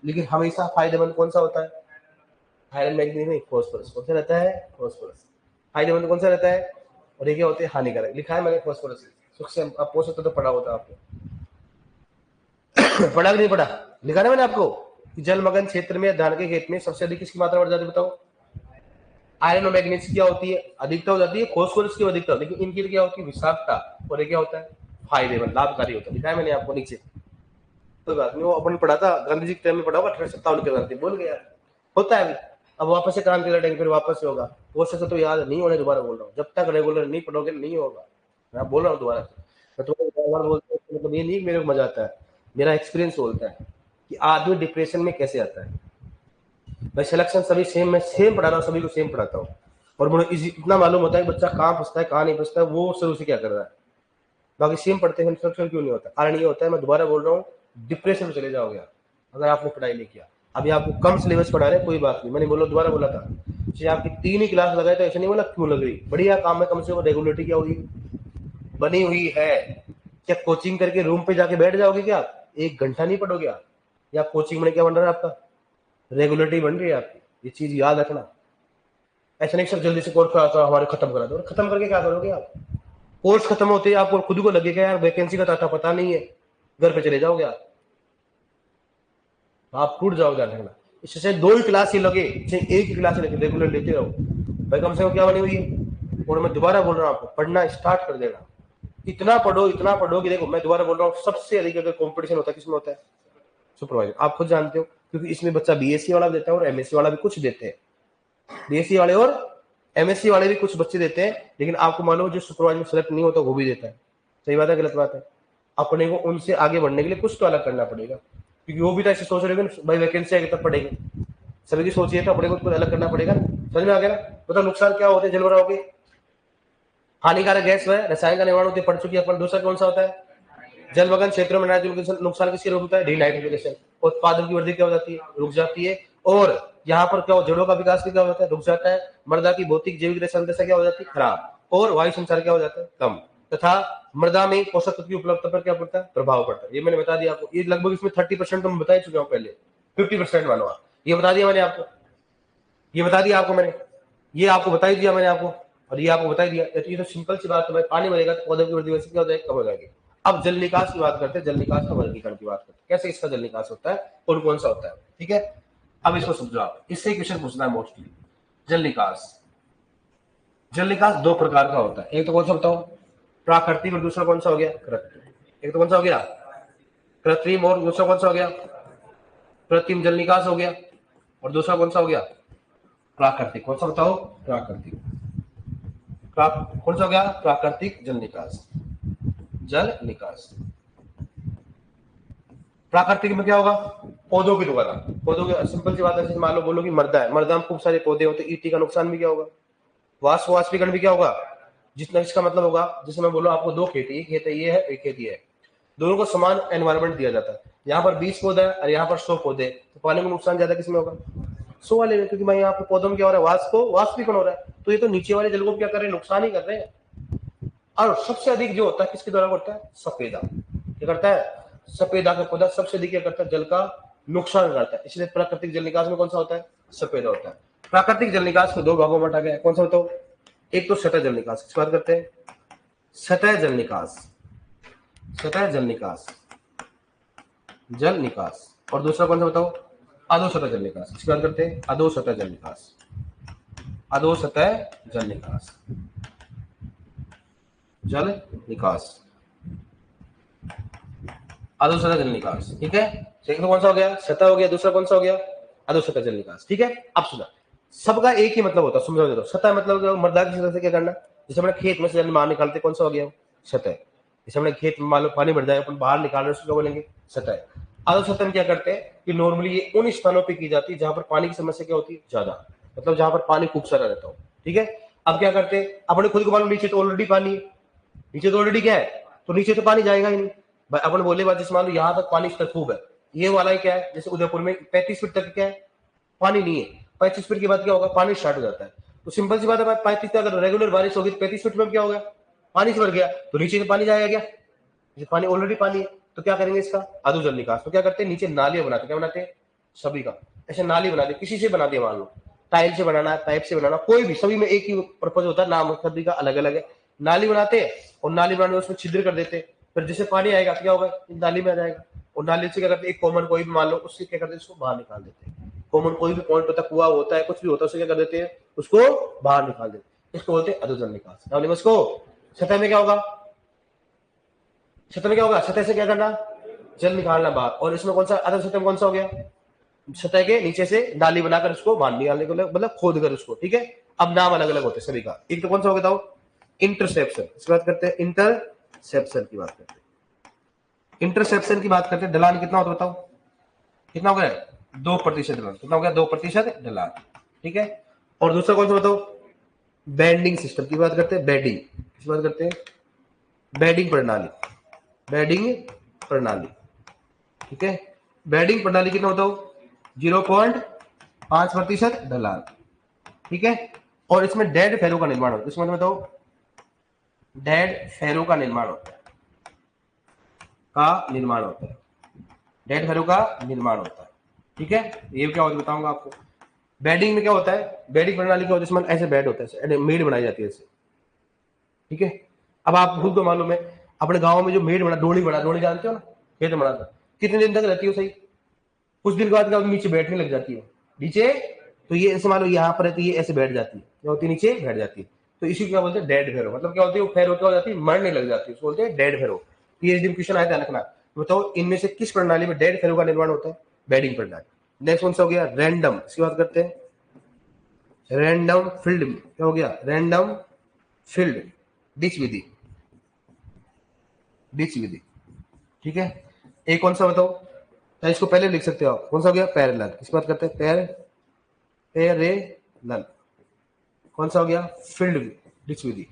लेकिन हमेशा फायदेमंद कौन सा होता है? आयरन मैग्नीज नहीं, फॉस्फोरस। कौन सा रहता है? फॉस्फोरस। फायदेमंद कौन सा रहता है? और ये क्या होते हैं? हानिकारक। लिखा है मैंने फॉस्फोरस। सूक्ष्म अब पोषक तत्व पढ़ा होता है आपको। पढ़ा कि नहीं पढ़ा? लिखा ना मैंने आपको कि जलमग्न क्षेत्र में धान के खेत में सबसे अधिक किसकी मात्रा बढ़ जाती है बताओ? आयरन और मैग्नीज क्या होती है? अधिकता हो जाती है। फॉस्फोरस की अधिकता, लेकिन इनकी क्या होती है? विषाक्तता। और ये क्या होता है? फायदेमंद, लाभकारी होता है। लिखा है मैंने आपको नीचे। कोई बात नहीं, वो अपन पढ़ा था गांधी जी के टाइम में, पढ़ा होगा 1857 के क्रांति, बोल गया होता है अभी। अब वापस से क्रांति लड़ेंगे, फिर वापस से होगा। पोषक तो याद नहीं होने, दोबारा बोल रहा हूँ, जब तक रेगुलर नहीं पढ़ोगे नहीं होगा। मैं बोल रहा हूँ दोबारा से। मैं तुम्हारे बार बोलता हूँ, मतलब ये नहीं मेरे को मजा आता है, मेरा एक्सपीरियंस बोलता है कि आदमी डिप्रेशन में कैसे आता है। मैं सिलेक्शन सभी सेम, मैं सेम पढ़ा रहा हूँ, सभी को सेम पढ़ाता हूँ। और मुझे इतना मालूम होता है कि बच्चा कहाँ फंसता है कहाँ नहीं फंसता है, वो शुरू से क्या कर रहा है। बाकी सेम पढ़ते हैं, इंस्ट्रक्शन क्यों नहीं होता? कारण ये होता है, मैं दोबारा बोल रहा हूँ, डिप्रेशन में चले जाओगे अगर आपने पढ़ाई नहीं किया। अभी आपको कम सिलेबस पढ़ा रहे, कोई बात नहीं, मैंने बोला दोबारा बोला था, आपकी 3 ही क्लास लगाए तो ऐसे नहीं बोला क्यों लग रही, बढ़िया काम है, कम से कम रेगुलरिटी क्या हुई बनी हुई है। क्या कोचिंग करके रूम पे जाके बैठ जाओगे क्या? 1 घंटा नहीं पढ़ोगे आप? या कोचिंग में क्या बन रहा है आपका? रेगुलरिटी बन रही है आपकी। ये चीज याद रखना। ऐसा नहीं सर जल्दी से कोर्स हमारे खत्म करा दो, खत्म करके क्या करोगे आप? कोर्स खत्म होते ही आपको खुद को लगेगा यार वैकेंसी का ताता पता नहीं है, घर पे चले जाओगे आप टूट जाओगे। रखना इससे 2 ही क्लास ही लगे, चाहे 1 ही क्लास ही लगे, रेगुलर लेते रहो भाई, कम से कम क्या बनी हुई है। और मैं दोबारा बोल रहा हूँ आपको, पढ़ना स्टार्ट कर देना। इतना पढ़ो कि देखो, मैं दोबारा बोल रहा हूँ, सबसे अधिक अगर कॉम्पिटिशन होता है किसमें होता है? सुपरवाइजर। आप खुद जानते हो, क्योंकि इसमें बच्चा बीएससी वाला देता है और एमएससी वाला भी कुछ देते हैं। बीएससी वाले और एमएससी वाले भी कुछ बच्चे देते हैं, लेकिन आपको मालूम जो सुपरवाइजर में सेलेक्ट नहीं होता वो भी देता है। सही बात है गलत बात है? अपने को उनसे आगे बढ़ने के लिए कुछ तो अलग करना पड़ेगा, क्योंकि वो भी तो ऐसे सोच रहे हैं भाई वैकेंसी आएगी तब पढ़ेंगे। सभी की सोचिए तो अपने को कुछ अलग करना पड़ेगा। समझ में आ गया ना? बताओ नुकसान क्या होते हैं जलभराव के? हानिकारक गैस व रसायन का निर्माण होते पढ़ चुकी है अपन। दूसरा कौन सा होता है? जलमग्न क्षेत्रों में नाइट्रोजन नुकसान किसके रूप होता है? डिनाइट्रिफिकेशन। उत्पादन की वृद्धि क्या हो जाती है? रुक जाती है। और यहाँ पर क्या हो, जड़ों का विकास क्या होता है? रुक जाता है। मृदा की भौतिक जैविक संरचना क्या हो जाती है? खराब। और वायु संचार क्या हो जाता है? कम। तथा मृदा में पोषक तत्व की उपलब्धता पर क्या पड़ता है? प्रभाव पड़ता है। ये मैंने बता दिया आपको। ये लगभग इसमें 30% तो मैं बता ही चुका हूँ पहले, 50% मानो आप। ये बता दिया मैंने आपको, ये बता दिया आपको मैंने, ये आपको बता ही दिया मैंने आपको, और ये आपको बता ही दिया। ये तो सिंपल सी बात है भाई, पानी भरेगा तो पौधे की वृद्धि वैसे क्या हो जाएगी? कम हो जाएगी। अब जल निकास की बात करते हैं, जल निकास का वर्गीकरण की बात करते हैं, कैसे इसका जल निकास होता है, कौन कौन सा होता है। ठीक है, अब इसको समझो आप, इससे क्वेश्चन पूछना है मोस्टली। जल निकास, जल निकास 2 प्रकार का होता है। एक तो कौन सा बताओ? प्राकृतिक। और दूसरा कौन सा हो गया? कृत्रिम। एक तो कौन सा हो गया? कृत्रिम। और दूसरा कौन सा हो गया? कृत्रिम जल निकास हो गया। और दूसरा कौन सा हो गया? प्राकृतिक। कौन सा बताओ? प्राकृतिक। कौन सा हो गया? प्राकृतिक जल निकास। जल निकास। प्राकृतिक में क्या होगा, पौधों के द्वारा। पौधों की सिंपल सी बात है, जैसे मान लो बोलो कि मृदा है, मृदा में खूब सारे पौधे होते, ईटी का नुकसान भी क्या होगा, वाष्पीकरण भी क्या होगा। जितना इसका मतलब होगा, जैसे मैं बोलो आपको दो खेत है, एक खेत है ये है, एक खेत ये है, दोनों को समान एनवायरमेंट दिया जाता है, यहाँ पर 20 पौधा है और यहाँ पर 100 पौधे, तो पानी का नुकसान ज्यादा किसमें होगा, 100 वाले में, क्योंकि भाई यहाँ पर पौधों में क्या हो रहा है, वाष्पीकरण हो रहा है, तो ये तो नीचे वाले जल को क्या कर रहे हैं, नुकसान ही कर रहे हैं। और सबसे अधिक जो होता है किसके द्वारा होता है, सफेदा। क्या करता है, सफेदा का पौधा सबसे अधिक क्या करता है, जल का नुकसान करता है, इसलिए प्राकृतिक जल निकास में कौन सा होता है, सफेदा होता है। प्राकृतिक जल निकास को दो भागों में बांटा गया, कौन सा बताओ, एक तो सतह जल निकास, किस बात करते हैं, सतह जल निकास, सतह जल निकास, जल निकास, और दूसरा कौन सा बताओ, अधोसतह जल निकास, किसकी बात करते हैं, अधोसतह जल निकास, अधोसतह जल निकास, जल निकास, अधोसतह जल निकास, ठीक है। एक तो कौन सा हो गया, सतह हो गया, दूसरा कौन सा हो गया, अधोसतह जल निकास, ठीक है। अब सुना, सबका एक ही मतलब होता है, समझा दो, सतह मतलब मृदा की सतह से क्या करना, जैसे हमने खेत में से जल बाहर निकालते, कौन सा हो गया, सतह। जैसे हमने खेत में मान लो पानी भर जाए, अपन बाहर निकाल रहे, उसको बोलेंगे सतह। अधोसतह में क्या करते हैं कि नॉर्मली ये उन स्थानों पर की जाती है जहां पर पानी की समस्या क्या होती है, ज्यादा, मतलब जहां पर पानी खूब सारा रहता हो, ठीक है। अब क्या करते हैं, अपने खुद को मालूम नीचे तो ऑलरेडी पानी है, नीचे तो ऑलरेडी क्या है, तो नीचे तो पानी जाएगा ही नहीं भाई। अपन बोले बात, जैसे मान लो यहाँ तक पानी स्तर खूब है, ये वाला ही क्या है, जैसे उदयपुर में 35 फीट तक क्या है, पानी नहीं है, 35 फीट के बाद क्या होगा, पानी स्टार्ट हो जाता है। तो सिंपल सी बात है, 35 अगर रेगुलर बारिश होगी तो 35 फीट में क्या होगा, पानी से भर गया, तो नीचे से पानी जाएगा क्या, ये पानी ऑलरेडी पानी है, तो क्या करेंगे इसका, अधो जल निकास। तो क्या करते हैं, नीचे नालियां बनाते, क्या बनाते हैं, सभी का ऐसे नाली बना दे, किसी से बना दिया, मान लो टाइल से बनाना है, पाइप से बनाना, कोई भी, सभी में एक ही पर्पज होता है, नाम सभी का अलग अलग है। नाली बनाते हैं और नाली बनाने में उसमें छिद्र कर देते, फिर जैसे पानी आएगा क्या होगा, नाली में आ जाएगा, और नाली से क्या करते हैं, एक कॉमन कोई भी मान लो, उससे क्या करते हैं, उसको बाहर निकाल देते हैं। कॉमन कोई भी पॉइंट होता है, कुआ होता है, कुछ भी होता है, उससे क्या कर देते हैं, उसको बाहर निकाल देते हैं, इसको बोलते हैं अधोजल निकास। इसको सतह में क्या होगा, सतह में क्या होगा, सतह से क्या करना, जल निकालना बाहर, और इसमें कौन सा अधर सतह में कौन सा हो गया, सतह के नीचे से नाली बनाकर उसको बाहर निकालने को, मतलब खोद कर उसको, ठीक है। अब नाम अलग अलग होते हैं सभी का, एक तो कौन सा हो गया था, इंटरसेप्शन, इसकी बात करते हैं, इंटरसेप्शन की बात करते हैं, इंटरसेप्शन की बात करते हैं। ढलान कितना होता है बताओ, कितना हो गया, 2% ढलान, कितना हो गया, 2% ढलान, ठीक है। और दूसरा कौन सा बताओ, बेंडिंग सिस्टम की बात करते हैं, बेडिंग, किसकी बात करते हैं, बेडिंग प्रणाली, बेडिंग प्रणाली, ठीक है। बेडिंग प्रणाली कितना बताओ, 0.5% ढलान, ठीक है। और इसमें डेड फेरो का निर्माण होता है, इसमें बताओ, डेड फेरो का निर्माण होता है, डेड फेरो का निर्माण होता है, ठीक है। ये क्या होता है बताऊंगा आपको। बेडिंग में क्या होता है, बेडिंग प्रणाली क्या होता है, इसमें ऐसे बेड होता है, मेड बनाई जाती है ऐसे, ठीक है। अब आप खुद को मालूम है, अपने गांव में जो मेड बना, डोली जानते हो ना, खेत में बनाता, कितने दिन तक रहती है सही, कुछ दिन के बाद क्या नीचे बैठने लग जाती है, नीचे, तो ये ऐसे मान लो यहाँ पर है, तो ये ऐसे बैठ जाती है, क्या होती है, नीचे बैठ जाती है, तो इसी क्या बोलते हैं, डेड फेरो, मतलब क्या होती है, वो फेरो क्या हो जाती है, मरने लग जाती है, उसको बोलते हैं डेड फेरो। पीएचडी क्वेश्चन आया था, रखना, बताओ इनमें से किस प्रणाली में डेड फेरो का निर्माण होता है, बेडिंग प्रणाली। नेक्स्ट कौन सा हो गया, रैंडम, इसकी बात करते हैं, रैंडम फील्ड, क्या हो गया, रैंडम फील्ड डिच विधि, डिच विधि, ठीक है। एक कौन सा बताओ, या इसको पहले लिख सकते हो आप, कौन सा हो गया, पैरेलल, किसकी बात करते हैं, पैरेलल, कौन सा हो गया, फील्ड डिच विधि,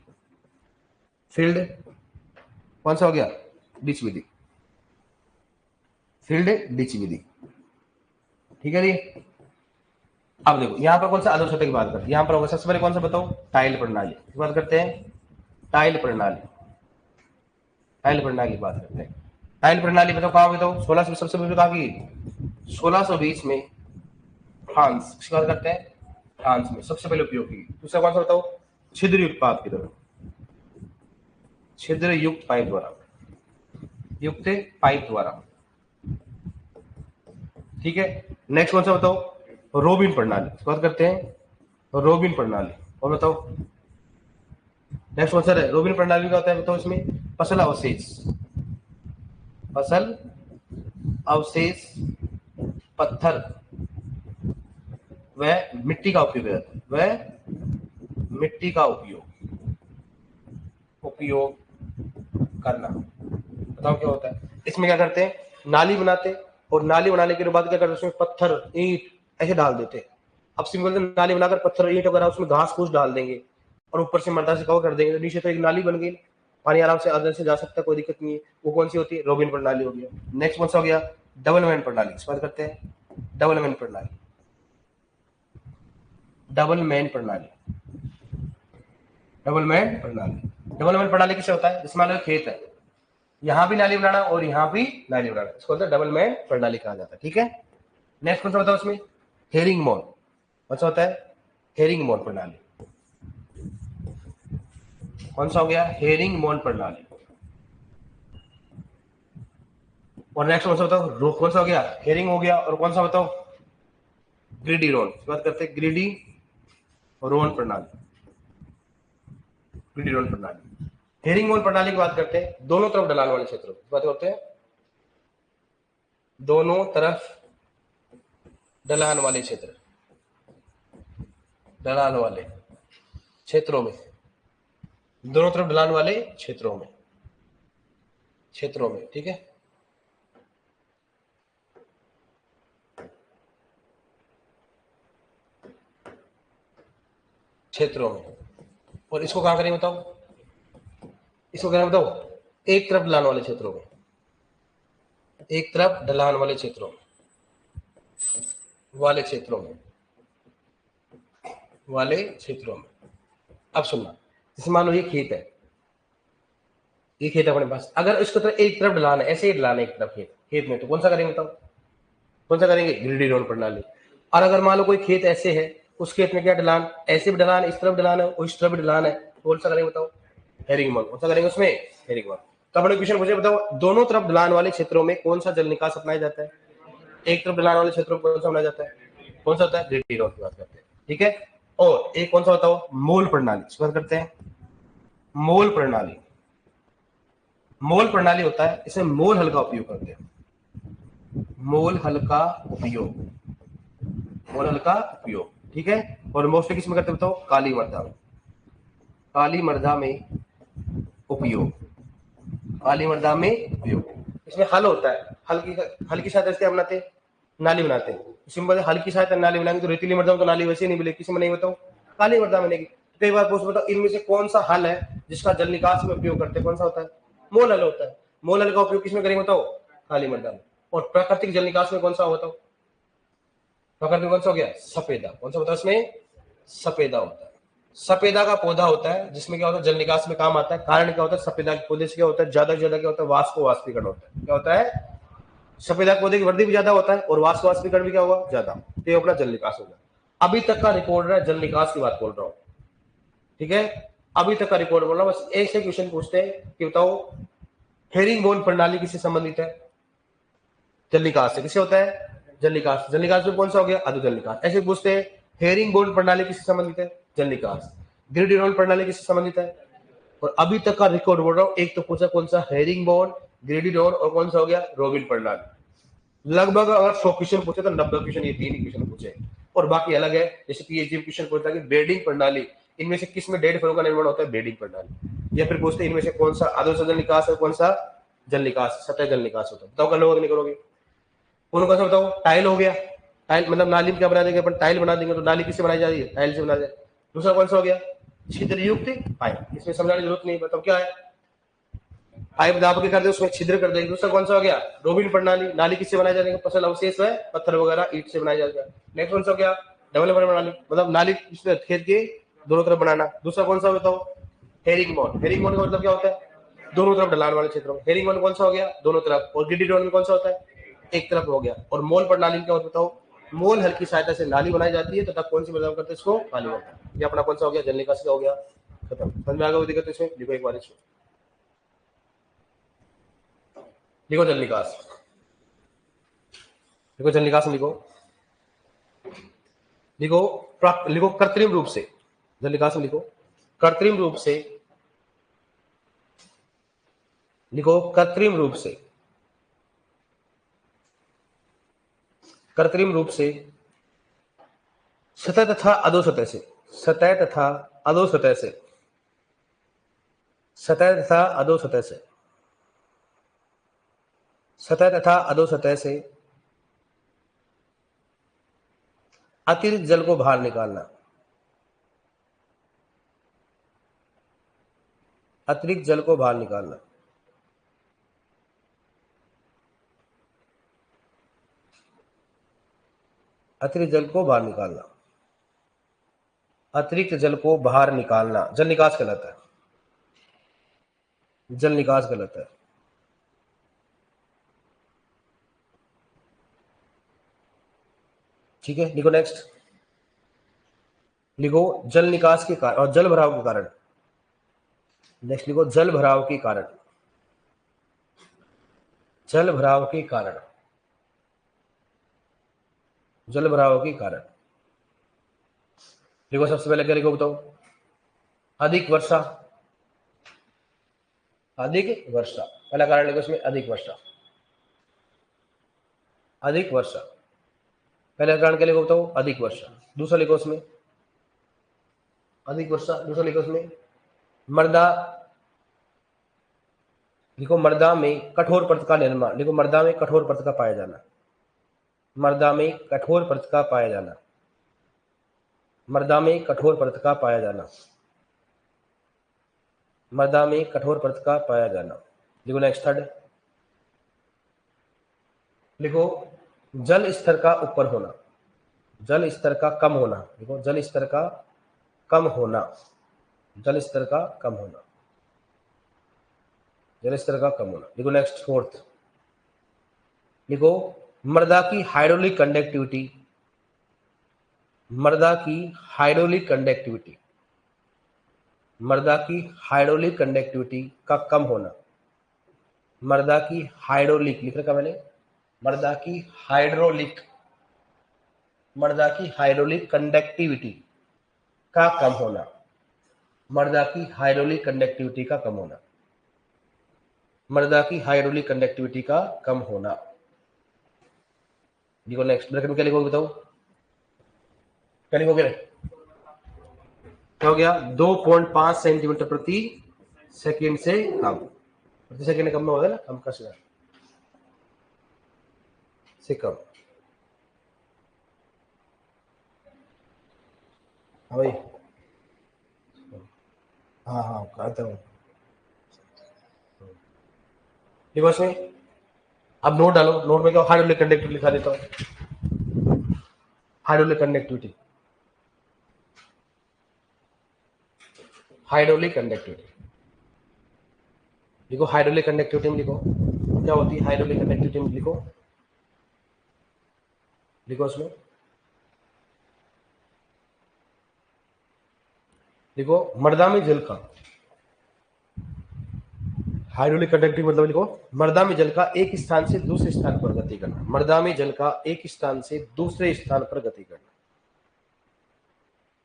फील्ड कौन सा हो गया, डिच विधि, फील्ड डिच विधि, ठीक है जी। अब देखो यहाँ पर कौन सा अधोसतह की बात करते हैं, यहाँ पर होगा सबसे पहले कौन सा बताओ, टाइल प्रणाली की बात करते हैं, टाइल प्रणाली, टाइल प्रणाली की बात करते हैं। टाइल प्रणाली बताओ कहाँ बताओ, 1600 सबसे पहले कहा कि 1620 में फ्रांस, किसकी बात करते हैं, फ्रांस में सबसे पहले उपयोग की। दूसरा कौन सा बताओ, छिद्र युक्त पाइप की तरह, छिद्र युक्त पाइप द्वारा, युक्त पाइप द्वारा, ठीक है। नेक्स्ट कौन सा बताओ, रोबिन प्रणाली, बात करते हैं रोबिन प्रणाली, और बताओ नेक्स्ट कौन सा है, रोबिन प्रणाली का होता है बताओ, इसमें फसल अवशेष, फसल अवशेष, पत्थर व मिट्टी का उपयोग है, वह मिट्टी का उपयोग करना, बताओ क्या होता है। इसमें क्या करते हैं, नाली बनाते हैं, और नाली बनाने के बाद क्या करते उसमें पत्थर ईंट ऐसे डाल देते। अब सिंपल से नाली बनाकर पत्थर ईंट वगैरह उसमें घास फूस डाल देंगे और ऊपर से मर्दा से कवर कर देंगे, तो नीचे तो एक नाली बन गई, पानी आराम से अंदर से जा सकता है, कोई दिक्कत नहीं है। वो कौन सी होती है? रोबिन प्रणाली हो गया। नेक्स्ट कौन सा हो गया? डबल मैन प्रणाली। इस बात करते हैं डबल मैन प्रणाली। डबल मैन प्रणाली, डबल मैन प्रणाली। डबल मैन प्रणाली किसे होता है? जिसमें मान लो खेत है, यहाँ भी नाली बनाना और यहाँ भी नाली बनाना, इसको होता है डबल मैन प्रणाली कहा जाता है। ठीक है, नेक्स्ट कौन सा होता है उसमें? हेरिंग मोन। कौन सा होता है? हेरिंग मोन प्रणाली। कौन सा हो गया? हेरिंग मोन प्रणाली। और नेक्स्ट कौन सा बताओ? कौन सा हो गया? हेरिंग हो गया। और कौन सा बताओ? ग्रिडी रोन। बात करते हैं ग्रिडी रोन प्रणाली। ग्रिडी रोन प्रणाली, हेरिंग मोन प्रणाली की बात करते हैं दोनों तरफ ढलान वाले क्षेत्रों की बात करते हैं, दोनों तरफ ढलान वाले क्षेत्र, ढलान वाले क्षेत्रों में, दोनों तरफ ढलान वाले क्षेत्रों में, क्षेत्रों में। ठीक है, क्षेत्रों में। और इसको कहां करेंगे बताओ? इसको करेंगे बताओ? एक तरफ ढलान वाले क्षेत्रों में, एक तरफ ढलान वाले क्षेत्रों में, वाले क्षेत्रों में, वाले क्षेत्रों में। अब सुनना, जैसे मान लो ये खेत है, ये खेत है अपने पास, अगर इसको तो एक तरफ ढलान है, ऐसे ही ढलान है एक तरफ खेत, खेत में, तो कौन सा करेंगे बताओ? कौन सा करेंगे? ग्रिडी रोन प्रणाली। और अगर मान लो कोई खेत ऐसे है, उस खेत में क्या ढलान, ऐसे भी ढलान, इस तरफ ढलान है और इस तरफ भी ढलान है, तो कौन सा करेंगे बताओ? हेरिंग मोन। कौन सा करेंगे उसमें? हेरिंग मोन। तो अपने क्वेश्चन मुझे बताओ, दोनों तरफ ढलान वाले क्षेत्रों में कौन सा जल निकास अपनाया जाता है? एक तरफ ढलान वाले क्षेत्रों में कौन सा अपनाया जाता है? कौन सा होता है? ग्रिडी रोन की बात करते हैं। ठीक है, और एक कौन सा बताओ? मोल प्रणाली। इस बात करते हैं मोल प्रणाली। मोल प्रणाली होता है, इसमें मोल हल का उपयोग करते हैं, मोल हल का उपयोग, मोल हल का उपयोग। ठीक है, और मोस्टली किसमें करते बताओ? काली मृदा में, काली मृदा में उपयोग, काली मृदा में उपयोग। इसमें हल होता है, हल की सहायता से क्या बनाते हैं? नाली बनाते हैं। सिंपल, हल की सहायता नाली बनाएंगे तो रेतीली मृदा में तो नाली वैसे ही नहीं मिलेगी, किसी में नहीं बताओ? काली मृदा में मिलेगी। कई बार पूछ बताओ इनमें से कौन सा हल है जिसका जल निकास में उपयोग करते हैं? कौन सा होता है? मोल हल होता है। मोल हल का उपयोग किसमें करेंगे बताओ? काली मृदा में। और प्राकृतिक जल निकास में कौन सा बताओ? प्रकृति में कौन सा हो गया? सफेदा। कौन सा होता है इसमें? सफेदा होता है। सफेदा का पौधा होता है जिसमें क्या होता है? जल निकास में काम आता है। कारण क्या होता है? सफेदा के पौधे से क्या होता है? ज्यादा से ज्यादा क्या होता है? वाष्प वाष्पीकरण होता है। क्या होता है? सफेदा के पौधे की वृद्धि भी ज्यादा होता है और वाष्प वाष्पीकरण भी क्या होगा? ज्यादा। तो ये अपना जल निकास होगा। अभी तक का रिकॉर्ड है, जल निकास की बात बोल रहा हूँ। ठीक है, अभी तक का रिकॉर्ड बोल रहा हूँ। बस एक से क्वेश्चन पूछते हैं कि बताओ हेरिंग बोन प्रणाली किससे संबंधित है? जल निकास से। किससे होता है? जल निकास। जल निकास में कौन सा हो गया? अधो जल निकास। ऐसे पूछते हैं हेरिंग बोन प्रणाली किससे संबंधित है? जल निकास। ग्रिड रोन प्रणाली किससे संबंधित है? और अभी तक का रिकॉर्ड बोल रहा हूँ, एक तो पूछा कौन सा? हेरिंग बोन, ग्रेडिडोन, और कौन सा हो गया? रोबिन प्रणाली। लगभग अगर 100 क्वेश्चन पूछे तो 90 क्वेश्चन ये तीन ही क्वेश्चन पूछे, और बाकी अलग है। जैसे पीएचडी क्वेश्चन पूछता है कि ब्रीडिंग प्रणाली, इनमें से किस में डेढ़ फलों का निर्माण होता है? ब्रीडिंग प्रणाली। या फिर पूछते हैं इनमें से कौन सा आधो जल निकास है, कौन सा जल निकास, सतह जल निकास होता है? बताओ कर लोगे नहीं करोगे? कौन कौन सा बताओ? टाइल हो गया, टाइल मतलब नाली में क्या बना देंगे अपन? टाइल बना देंगे। तो नाली किससे बनाई जा रही है? टाइल से बना जाए। दूसरा कौन सा हो गया? छिद्र युक्त पाइप। इसमें समझाने की जरूरत नहीं, बताओ क्या है? पाइप दाब के कर दे, उसमें छिद्र कर देंगे। दूसरा कौन सा हो गया? रोबिन प्रणाली। नाली किससे बनाई जाएगी? फसल अवशेष है, पत्थर वगैरह ईट से बनाया जाएगा। नेक्स्ट कौन सा हो गया? डेवलपर प्रणाली, मतलब नाली खेत के दोनों तरफ बनाना। दूसरा कौन सा बताओ? हेरिंग मोन। हेरिंग मोन का मतलब क्या होता है? दोनों तरफ ढलान वाले क्षेत्रों में। हेरिंग मोन कौन सा हो गया? दोनों तरफ। और गिड्डी रोन में कौन सा होता है? एक तरफ हो गया। और मोल प्रणाली क्या होता बताओ? मोल हल की सहायता से नाली बनाई जाती है तथा कौन सी मृदा करते हैं इसको? काली मृदा। ये अपना कौन सा हो गया? जल निकास का हो गया, खत्म। समझ में आ गया? दिक्कत इसमें लिखो एक बार, इसमें लिखो जल निकास, लिखो जल निकास में लिखो, लिखो लिखो कृत्रिम रूप से, जल निकास में लिखो कृत्रिम रूप से, लिखो कृत्रिम रूप से, कृत्रिम रूप से सतह तथा अधो सतह से, सतह तथा अधो सतह से, सतह तथा अधो सतह से, सतह तथा अधो सतह से अतिरिक्त जल को बाहर निकालना, अतिरिक्त जल को बाहर निकालना, अतिरिक्त जल को बाहर निकालना, अतिरिक्त जल को बाहर निकालना, जल निकास कहलाता है, जल निकास कहलाता है। ठीक है, लिखो नेक्स्ट, लिखो जल निकास के कारण और जल भराव के कारण। नेक्स्ट लिखो जल भराव के कारण, जल भराव के कारण, जल भराव के कारण। लिखो सबसे पहले क्या लिखो बताओ, अधिक वर्षा, अधिक वर्षा, पहला कारण लिखो इसमें अधिक वर्षा, अधिक वर्षा, पहला कारण क्या लिखो बताओ, अधिक वर्षा। दूसरा लिखो इसमें अधिक वर्षा, दूसरा लिखो इसमें मृदा, लिखो मृदा में कठोर परत का निर्माण, लिखो मृदा में कठोर परत का पाया जाना, मृदा में कठोर परत का पाया जाना, मृदा में कठोर परत का पाया जाना, मृदा में कठोर परत का पाया जाना। लिखो नेक्स्ट थर्ड, लिखो जल स्तर का ऊपर होना, जल स्तर का कम होना, लिखो जल स्तर का कम होना, जल स्तर का कम होना, जल स्तर का कम होना। लिखो नेक्स्ट फोर्थ, लिखो मृदा की हाइड्रोलिक कंडक्टिविटी, मृदा की हाइड्रोलिक कंडक्टिविटी, मृदा की हाइड्रोलिक कंडक्टिविटी का कम होना, मृदा की हाइड्रोलिक लिख रखा मैंने, मृदा की हाइड्रोलिक, मृदा की हाइड्रोलिक कंडक्टिविटी का कम होना, मृदा की हाइड्रोलिक कंडक्टिविटी का कम होना, मृदा की हाइड्रोलिक कंडक्टिविटी का कम होना। लिखो नेक्स्ट, ब्रैकेट में क्या लिखोगे बताओ, क्या लिखोगे, क्या हो गया 2.5 सेंटीमीटर प्रति सेकंड से कम, प्रति सेकंड कम में होगा ना, कम का से कम। हाँ भाई, हाँ हाँ कहता हूँ। देखो इसमें अब नोट डालो, नोट में क्या हाइड्रोलिक कंडक्टिविटी लिखा देता हूँ, हाइड्रोलिक कंडक्टिविटी, हाइड्रोलिक कंडक्टिविटी, लिखो हाइड्रोलिक कंडक्टिविटी में लिखो क्या होती है, हाइड्रोलिक कंडक्टिविटी में लिखो, लिखो उसमें, लिखो मृदा में जल का, हाइड्रोलिक कंडक्टिविटी मतलब लिखो मृदा में जल का एक स्थान से दूसरे स्थान पर गति करना, मृदा में जल का एक स्थान से दूसरे स्थान पर गति करना,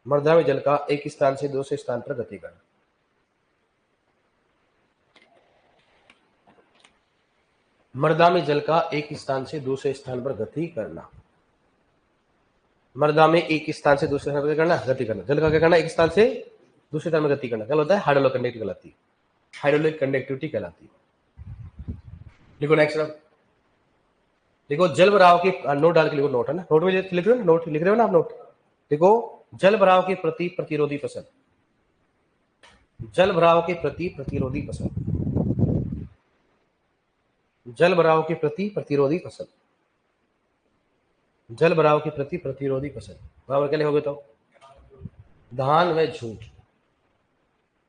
मृदा में जल का एक स्थान से दूसरे स्थान पर गति करना। मृदा में जल का एक स्थान से दूसरे स्थान पर गति करना, मृदा में एक स्थान से दूसरे स्थान पर करना, गति करना, जल का क्या करना, एक स्थान से दूसरे स्थान में गति करना, क्या होता है, हाइड्रोलिक कंडक्टिविटी कहलाती है, हाइड्रोलिक कंडक्टिविटी कहलाती है। लिखो नेक्स्ट, देखो जल भराव के नोट डाल के लिखो, नोट है ना, नोट में लिख रहे हो ना, नोट लिख रहे हो ना आप, नोट देखो जल भराव के प्रति प्रतिरोधी फसल, जल भराव के प्रति प्रतिरोधी फसल, जल भराव के प्रति प्रतिरोधी फसल, जल भराव के प्रति प्रतिरोधी फसल, बराबर क्या लिखोगे तो, धान व झूठ,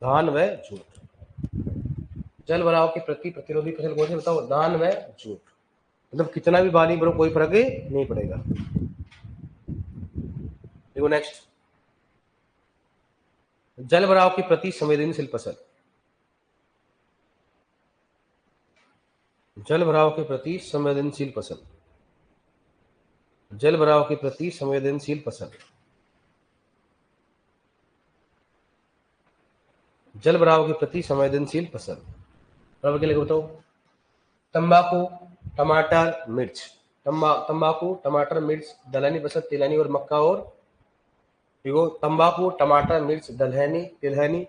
धान व झूठ, जल भराव के प्रति प्रतिरोधी फसल कौन सी बताओ, धान व झूठ, मतलब कितना भी पानी भरो कोई फर्क नहीं पड़ेगा। देखो नेक्स्ट, जल भराव के प्रति संवेदनशील फसल, जल भराव के प्रति संवेदनशील फसल, जल भराव के प्रति संवेदनशील फसल, जल भराव के प्रति संवेदनशील फसल, बराबर क्या लिखो बताओ, तंबाकू, टमाटर, मिर्च, तंबाकू, टमाटर, मिर्च, दलहनी फसल, तिलहनी और मक्का, और देखो तंबाकू, टमाटर, मिर्च, दलहनी, तिलहनी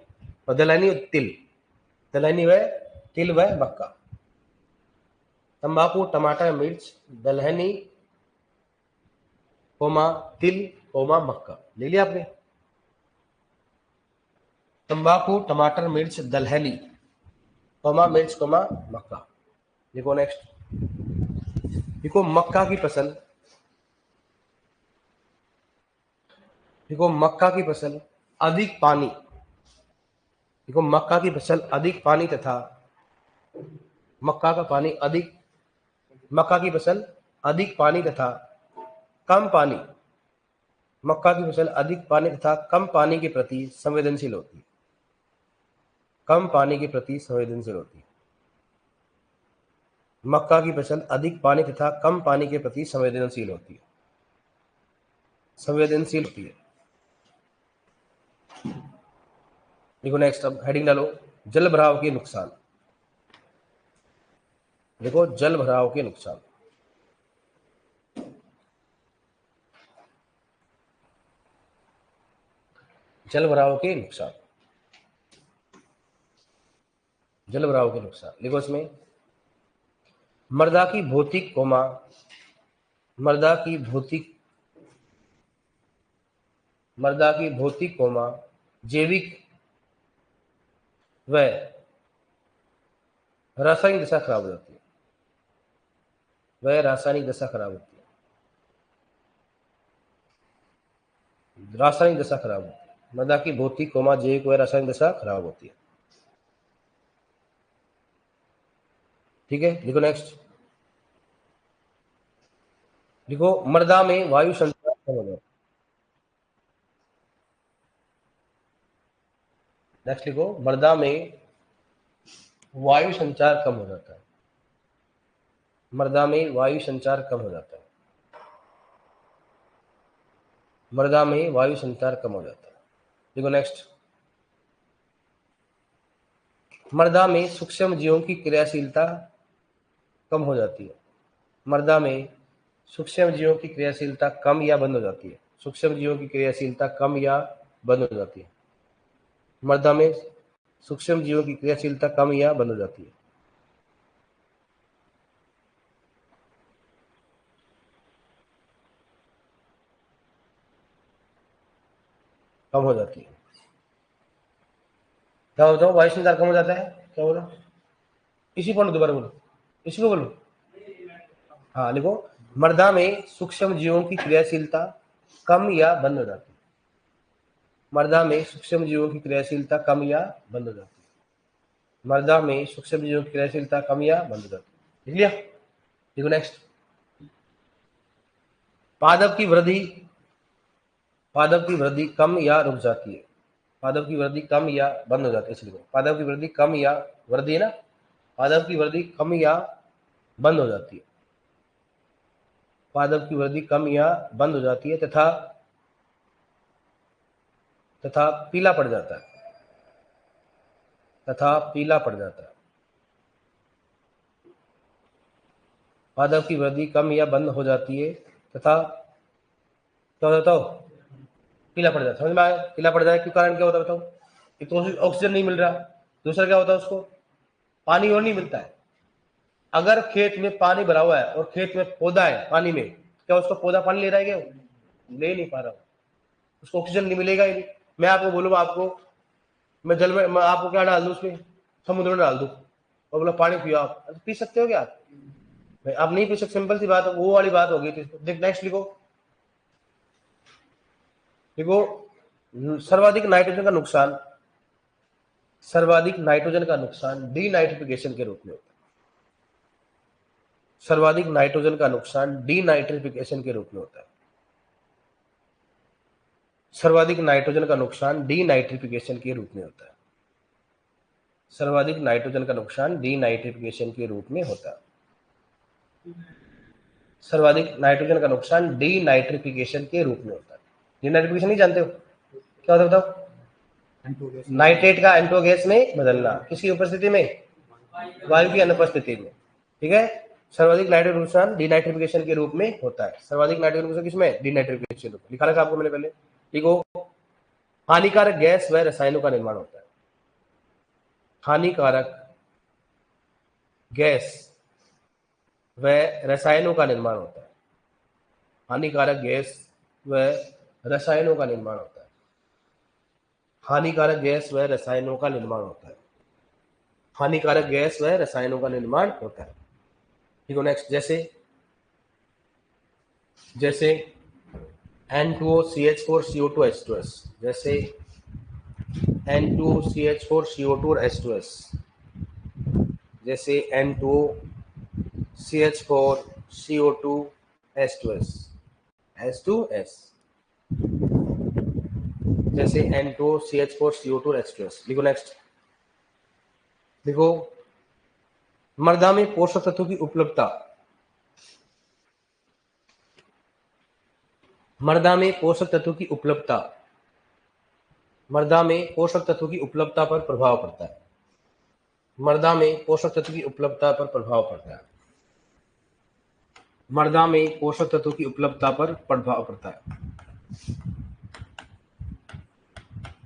और दलहनी और तिल, दलहनी व तिल व मक्का, तंबाकू, टमाटर, मिर्च, दलहनी, तिल कोमा मक्का, ले लिया आपने। तंबाकू, टमाटर, मिर्च, दलहनी, कोमा मिर्च, कोमा मक्का। देखो नेक्स्ट, देखो मक्का की फसल, देखो मक्का की फसल अधिक पानी, देखो मक्का की फसल अधिक पानी तथा मक्का का पानी अधिक, मक्का की फसल अधिक पानी तथा कम पानी, मक्का की फसल अधिक पानी तथा कम पानी के प्रति संवेदनशील होती है, कम पानी के प्रति संवेदनशील होती है। मक्का की फसल अधिक पानी तथा कम पानी के प्रति संवेदनशील होती है, संवेदनशील होती है। देखो नेक्स्ट, अब हेडिंग डालो, जल भराव के नुकसान। देखो जल भराव के नुकसान, जल भराव के नुकसान, जल भराव के नुकसान। देखो इसमें मृदा की भौतिक कोमा, मृदा की भौतिक, मृदा की भौतिक कोमा जैविक व रासायनिक दशा खराब हो जाती है, वह रासायनिक दशा खराब होती है, रासायनिक दशा खराब होती है। मृदा की भौतिक कोमा जैविक व रासायनिक दशा खराब होती है। ठीक है, देखो नेक्स्ट, देखो मृदा में वायु संचार कम हो जाता है। नेक्स्ट लिखो, मृदा में वायु संचार कम हो जाता है, मृदा में वायु संचार कम हो जाता है, मृदा में वायु संचार कम हो जाता है। देखो नेक्स्ट, मृदा में सूक्ष्म जीवों की क्रियाशीलता कम हो जाती है, मृदा में सूक्ष्म जीवों की क्रियाशीलता कम या बंद हो जाती है, सूक्ष्म जीवों की क्रियाशीलता कम या बंद हो जाती है, मृदा में सूक्ष्म जीवों की क्रियाशीलता कम या बंद हो जाती है। कम हो जाती है। क्या बताओ, वायु संचार कम हो जाता है, क्या बोलो, इसी पॉइंट दोबारा बोलो, इसी को बोलो। हाँ लिखो, मृदा में सूक्ष्म जीवों की क्रियाशीलता कम या बंद हो जाती है, मृदा में सूक्ष्म जीवों की क्रियाशीलता कम या बंद हो जाती है, मृदा में सूक्ष्म जीवों की क्रियाशीलता कम या बंद हो जाती है। लिख लिया। देखो नेक्स्ट, पादप की वृद्धि, पादप की वृद्धि कम या रुक जाती है, पादप की वृद्धि कम या बंद हो जाती है, इसलिए पादप की वृद्धि कम या, वृद्धि है ना, पादप की वृद्धि कम या बंद हो जाती है, पादप की वृद्धि कम या बंद हो जाती है तथा तथा पीला पड़ जाता है, तथा पीला पड़ जाता है, पादप की वृद्धि कम या बंद हो जाती है तथा क्या हो जाता हो, पीला पड़ जाता है। समझ में आया, पीला पड़ जाए, क्यों, कारण क्या होता है बताओ। एक तो ऑक्सीजन नहीं मिल रहा, दूसरा क्या होता है, उसको पानी और नहीं मिलता है। अगर खेत में पानी भरा हुआ है और खेत में पौधा है पानी में, क्या उसको पौधा पानी ले रहा है, क्या ले नहीं पा रहा, उसको ऑक्सीजन नहीं मिलेगा ही नहीं। मैं आपको बोलूंगा, आपको मैं जल में, मैं आपको क्या डाल दूं उसमें, समुद्र में डाल दूं और बोला पानी पियो, आप पी सकते हो क्या आप नहीं पी सकते, सिंपल सी बात है, वो वाली बात होगी। देख नेक्स्ट लिखो, देखो सर्वाधिक नाइट्रोजन का नुकसान, सर्वाधिक नाइट्रोजन का नुकसान डीनाइट्रिफिकेशन के रूप में होता है, सर्वाधिक नाइट्रोजन का नुकसान डीनाइट्रिफिकेशन के रूप में होता है, सर्वाधिक नाइट्रोजन का नुकसान डीनाइट्रिफिकेशन के रूप में होता है, सर्वाधिक नाइट्रोजन का नुकसान डीनाइट्रिफिकेशन के रूप में होता है, सर्वाधिक नाइट्रोजन का नुकसान डीनाइट्रिफिकेशन के रूप में होता है। डीनाइट्रिफिकेशन नहीं जानते हो, क्या होता है बताओ, नाइट्रेट का एंटो गैस में बदलना, किसकी उपस्थिति में, वायु की अनुपस्थिति में। ठीक है, सर्वाधिक नाइट्रोजन नुकसान डीनाइट्रिफिकेशन के रूप में होता है, सर्वाधिक नाइट्रोजन नुकसान किसमें, डीनाइट्रिफिकेशन में। लिखा रखा आपको मैंने पहले, देखो हानिकारक गैस व रसायनों का निर्माण होता है, हानिकारक गैस व रसायनों का निर्माण होता है, हानिकारक गैस व रसायनों का निर्माण होता है। हानिकारक गैस व रसायनों का निर्माण होता है। हानिकारक गैस व रसायनों का निर्माण होता है। ठीक है, नेक्स्ट जैसे N2CH4CO2H2S, जैसे N2CH4CO2 और H2S, जैसे N2CH4CO2 H2S, जैसे N2CH4CO2 H2S। लिखो नेक्स्ट, देखो मृदा में पोषक तत्वों की उपलब्धता, मृदा में पोषक तत्वों की उपलब्धता, मृदा में पोषक तत्वों की उपलब्धता पर प्रभाव पड़ता है। मृदा में पोषक तत्व की उपलब्धता पर प्रभाव पड़ता है। मृदा में पोषक तत्वों की उपलब्धता पर प्रभाव पड़ता है,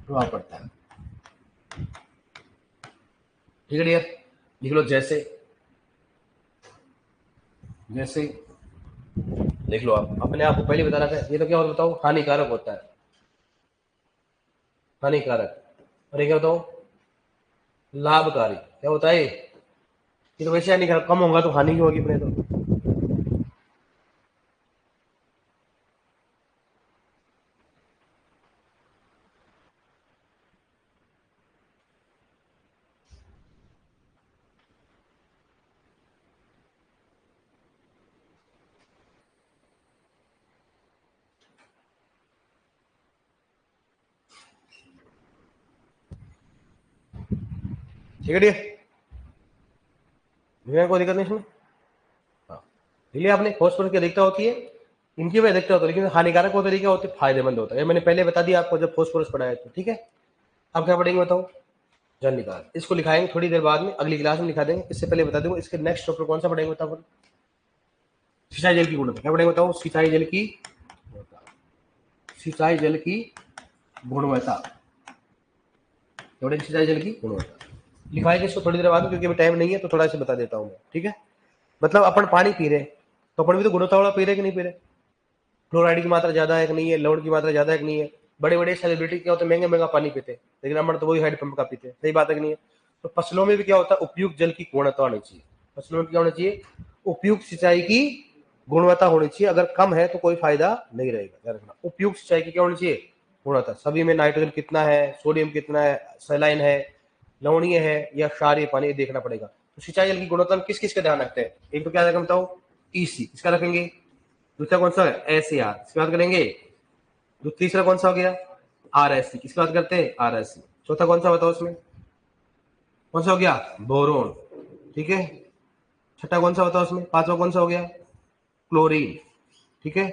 प्रभाव पड़ता है। ठीक है डियर, लिख लो जैसे देख लो, आप अपने आप को पहले बता रहा था, ये तो क्या और बताओ, हानिकारक होता है, हानिकारक। और ये क्या बताओ, लाभकारी। क्या होता है ये तो वैसे हानिकारक, कम होगा तो हानि की होगी अपने तो। ठीक है डियर, कोई दिक्कत नहीं इसमें। हाँ, इसलिए आपने फॉस्फोरस की अधिकता होती है, इनकी भी अधिकता होती है, लेकिन हानिकारक वो तरीका होते फायदेमंद होता है। ये मैंने पहले बता दिया आपको जब फॉस्फोरस पढ़ाया तो। ठीक है, अब क्या पढ़ेंगे बताओ, जल निकाल। इसको लिखाएंगे थोड़ी देर बाद में, अगली क्लास में लिखा देंगे। इससे पहले बता दूंगा इसके नेक्स्ट चैप्टर कौन सा पढ़ेंगे बताओ। सिंचाई जल की गुणवत्ता क्या पढ़ेंगे बताओ, सिंचाई जल की गुणवत्ता, सिंचाई जल की गुणवत्ता, सिंचाई जल की गुणवत्ता लिखाएंगे इसको थोड़ी देर बाद में, क्योंकि अभी टाइम नहीं है तो थोड़ा सा बता देता हूँ मैं। ठीक है, मतलब अपन पानी पी रहे तो अपन भी तो गुणवत्ता वाला पी रहे कि नहीं पी रहे, फ्लोराइड की मात्रा ज्यादा है कि नहीं है, लवण की मात्रा ज्यादा है कि नहीं है। बड़े बड़े सेलिब्रिटी क्या होते हैं, महंगे महंगा पानी पीते, लेकिन अमर तो वही हैंडपंप का पीते। सही बात है कि नहीं है। तो फसलों में भी क्या होता है, उपयुक्त जल की गुणवत्ता होनी चाहिए। फसलों में क्या होना चाहिए, उपयुक्त सिंचाई की गुणवत्ता होनी चाहिए। अगर कम है तो कोई फायदा नहीं रहेगा, ध्यान रखना। उपयुक्त सिंचाई की क्या होनी चाहिए, गुणवत्ता। सभी में नाइट्रोजन कितना है, सोडियम कितना है, सलाइन है, लवणीय है या क्षारीय पानी, देखना पड़ेगा। तो सिंचाई जल की गुणवत्ता में किस किस का ध्यान रखते हैं, एक तो क्या रखें बताओ, ईसी, इसका रखेंगे। दूसरा कौन सा है, एसएआर, इसकी बात करेंगे। जो तीसरा कौन सा हो गया, आरएससी, किसकी बात करते हैं, आरएससी। चौथा कौन सा बताओ उसमें, कौन सा हो गया, बोरोन। ठीक है, छठा कौन सा होता है उसमें, पांचवा कौन सा हो गया, क्लोरीन। ठीक है,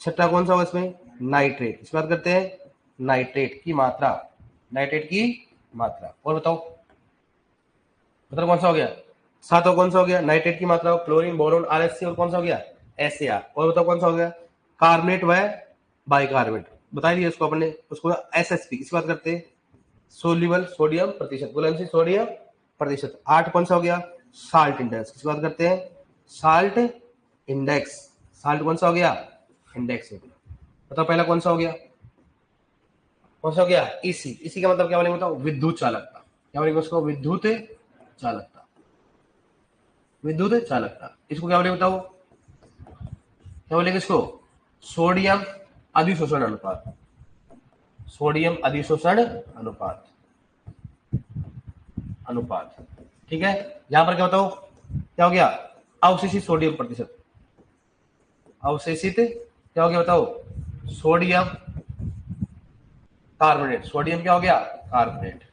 छठा कौन सा होगा इसमें, नाइट्रेट, इसकी बात करते हैं, नाइट्रेट की मात्रा, नाइट्रेट की मात्रा। और बताओ मतलब कौन सा हो गया, सातवां कौन सा हो गया, नाइट्रेट की मात्रा, क्लोरीन, बोरोन, आरएससी, और कौन सा हो गया, एसएआर। और बताओ कौन सा हो गया, कार्बोनेट व बाइकार्बोनेट। बता दिए उसको अपने, उसको एसएसपी, इसकी बात करते हैं, सोल्यूबल सोडियम प्रतिशत, घुलनशील सोडियम प्रतिशत। आठ कौन सा हो गया, साल्ट इंडेक्स, किसकी बात करते हैं, साल्ट इंडेक्स। साल्ट कौन सा हो गया, इंडेक्स हो गया। बताओ पहला कौन सा हो गया, कौन सा हो गया, इसी। इसी का मतलब क्या बोलेंगे बताओ, विद्युत चालकता। क्या बोलेंगे उसको, विद्युत चालकता, विद्युत चालकता। इसको क्या बोलेंगे बताओ, क्या बोलेंगे इसको, सोडियम अधिशोषण अनुपात, सोडियम अधिशोषण अनुपात, अनुपात। ठीक है, यहां पर क्या बताओ, क्या हो गया, अवशेषित सोडियम प्रतिशत, अवशेषित क्या हो गया बताओ, सोडियम कार्बोनेट। सोडियम क्या हो गया, कार्बोनेट,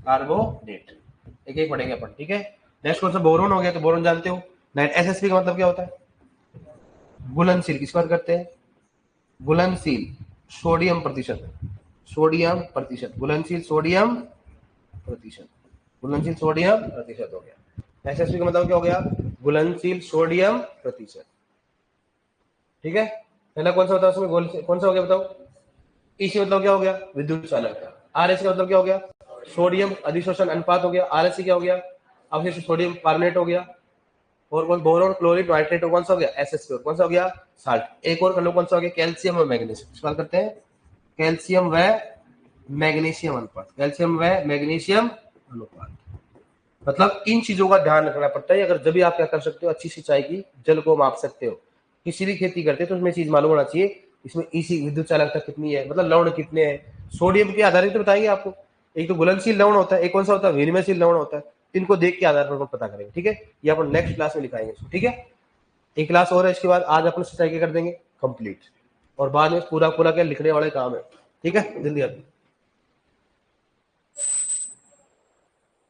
कार्बोनेट। एक एक पढ़ेंगे अपन। ठीक है, नेक्स्ट कौन सा, बोरोन हो गया। तो बोरोन जानते हो, नाइट एसएसपी का मतलब क्या होता है, घुलनशील, किस बात करते हैं, घुलनशील सोडियम प्रतिशत, सोडियम प्रतिशत, घुलनशील सोडियम प्रतिशत, घुलनशील सोडियम प्रतिशत हो गया। एसएसपी का मतलब क्या हो गया, घुलनशील सोडियम प्रतिशत। ठीक है, पहला कौन सा होता है उसमें, कौन सा हो गया बताओ, इसी मतलब क्या हो गया, विद्युत चालकता। आरएस का मतलब क्या हो गया, सोडियम अधिशोषण अनुपात हो गया। आरएससी क्या हो गया, अवशेष सोडियम कार्बोनेट हो गया। और कौन, बोरोन, क्लोरीन, नाइट्रेट, कौन सा हो गया, SSP, कौन सा हो गया, साल्ट। एक और कर लो, कौन सा हो गया, कैल्शियम और मैग्नीशियम। सवाल करते हैं कैल्शियम व मैग्नीशियम अनुपात, कैल्शियम व मैग्नीशियम अनुपात। मतलब इन चीजों का ध्यान रखना पड़ता है। अगर जब भी आप क्या कर सकते हो, अच्छी सिंचाई की जल को माप सकते हो, किसी भी खेती करते हो तो उसमें चीज मालूम होना चाहिए, इसमें ईसी विद्युत चालकता कितनी है, मतलब लवण कितने हैं, सोडियम के आधारित तो बताएंगे आपको। एक तो घुलनशील लवण होता है, एक कौन सा होता है, विनिमयशील लवण होता है। इनको देख के आधार पर अपन पता करेंगे, ठीक है। ये अपन नेक्स्ट क्लास में दिखाएंगे, ठीक है। एक क्लास और है, इसके बाद आज अपन सिंचाई कर देंगे कंप्लीट, और बाद में पूरा पूरा क्या लिखने वाले काम है, ठीक है। जल्दी आते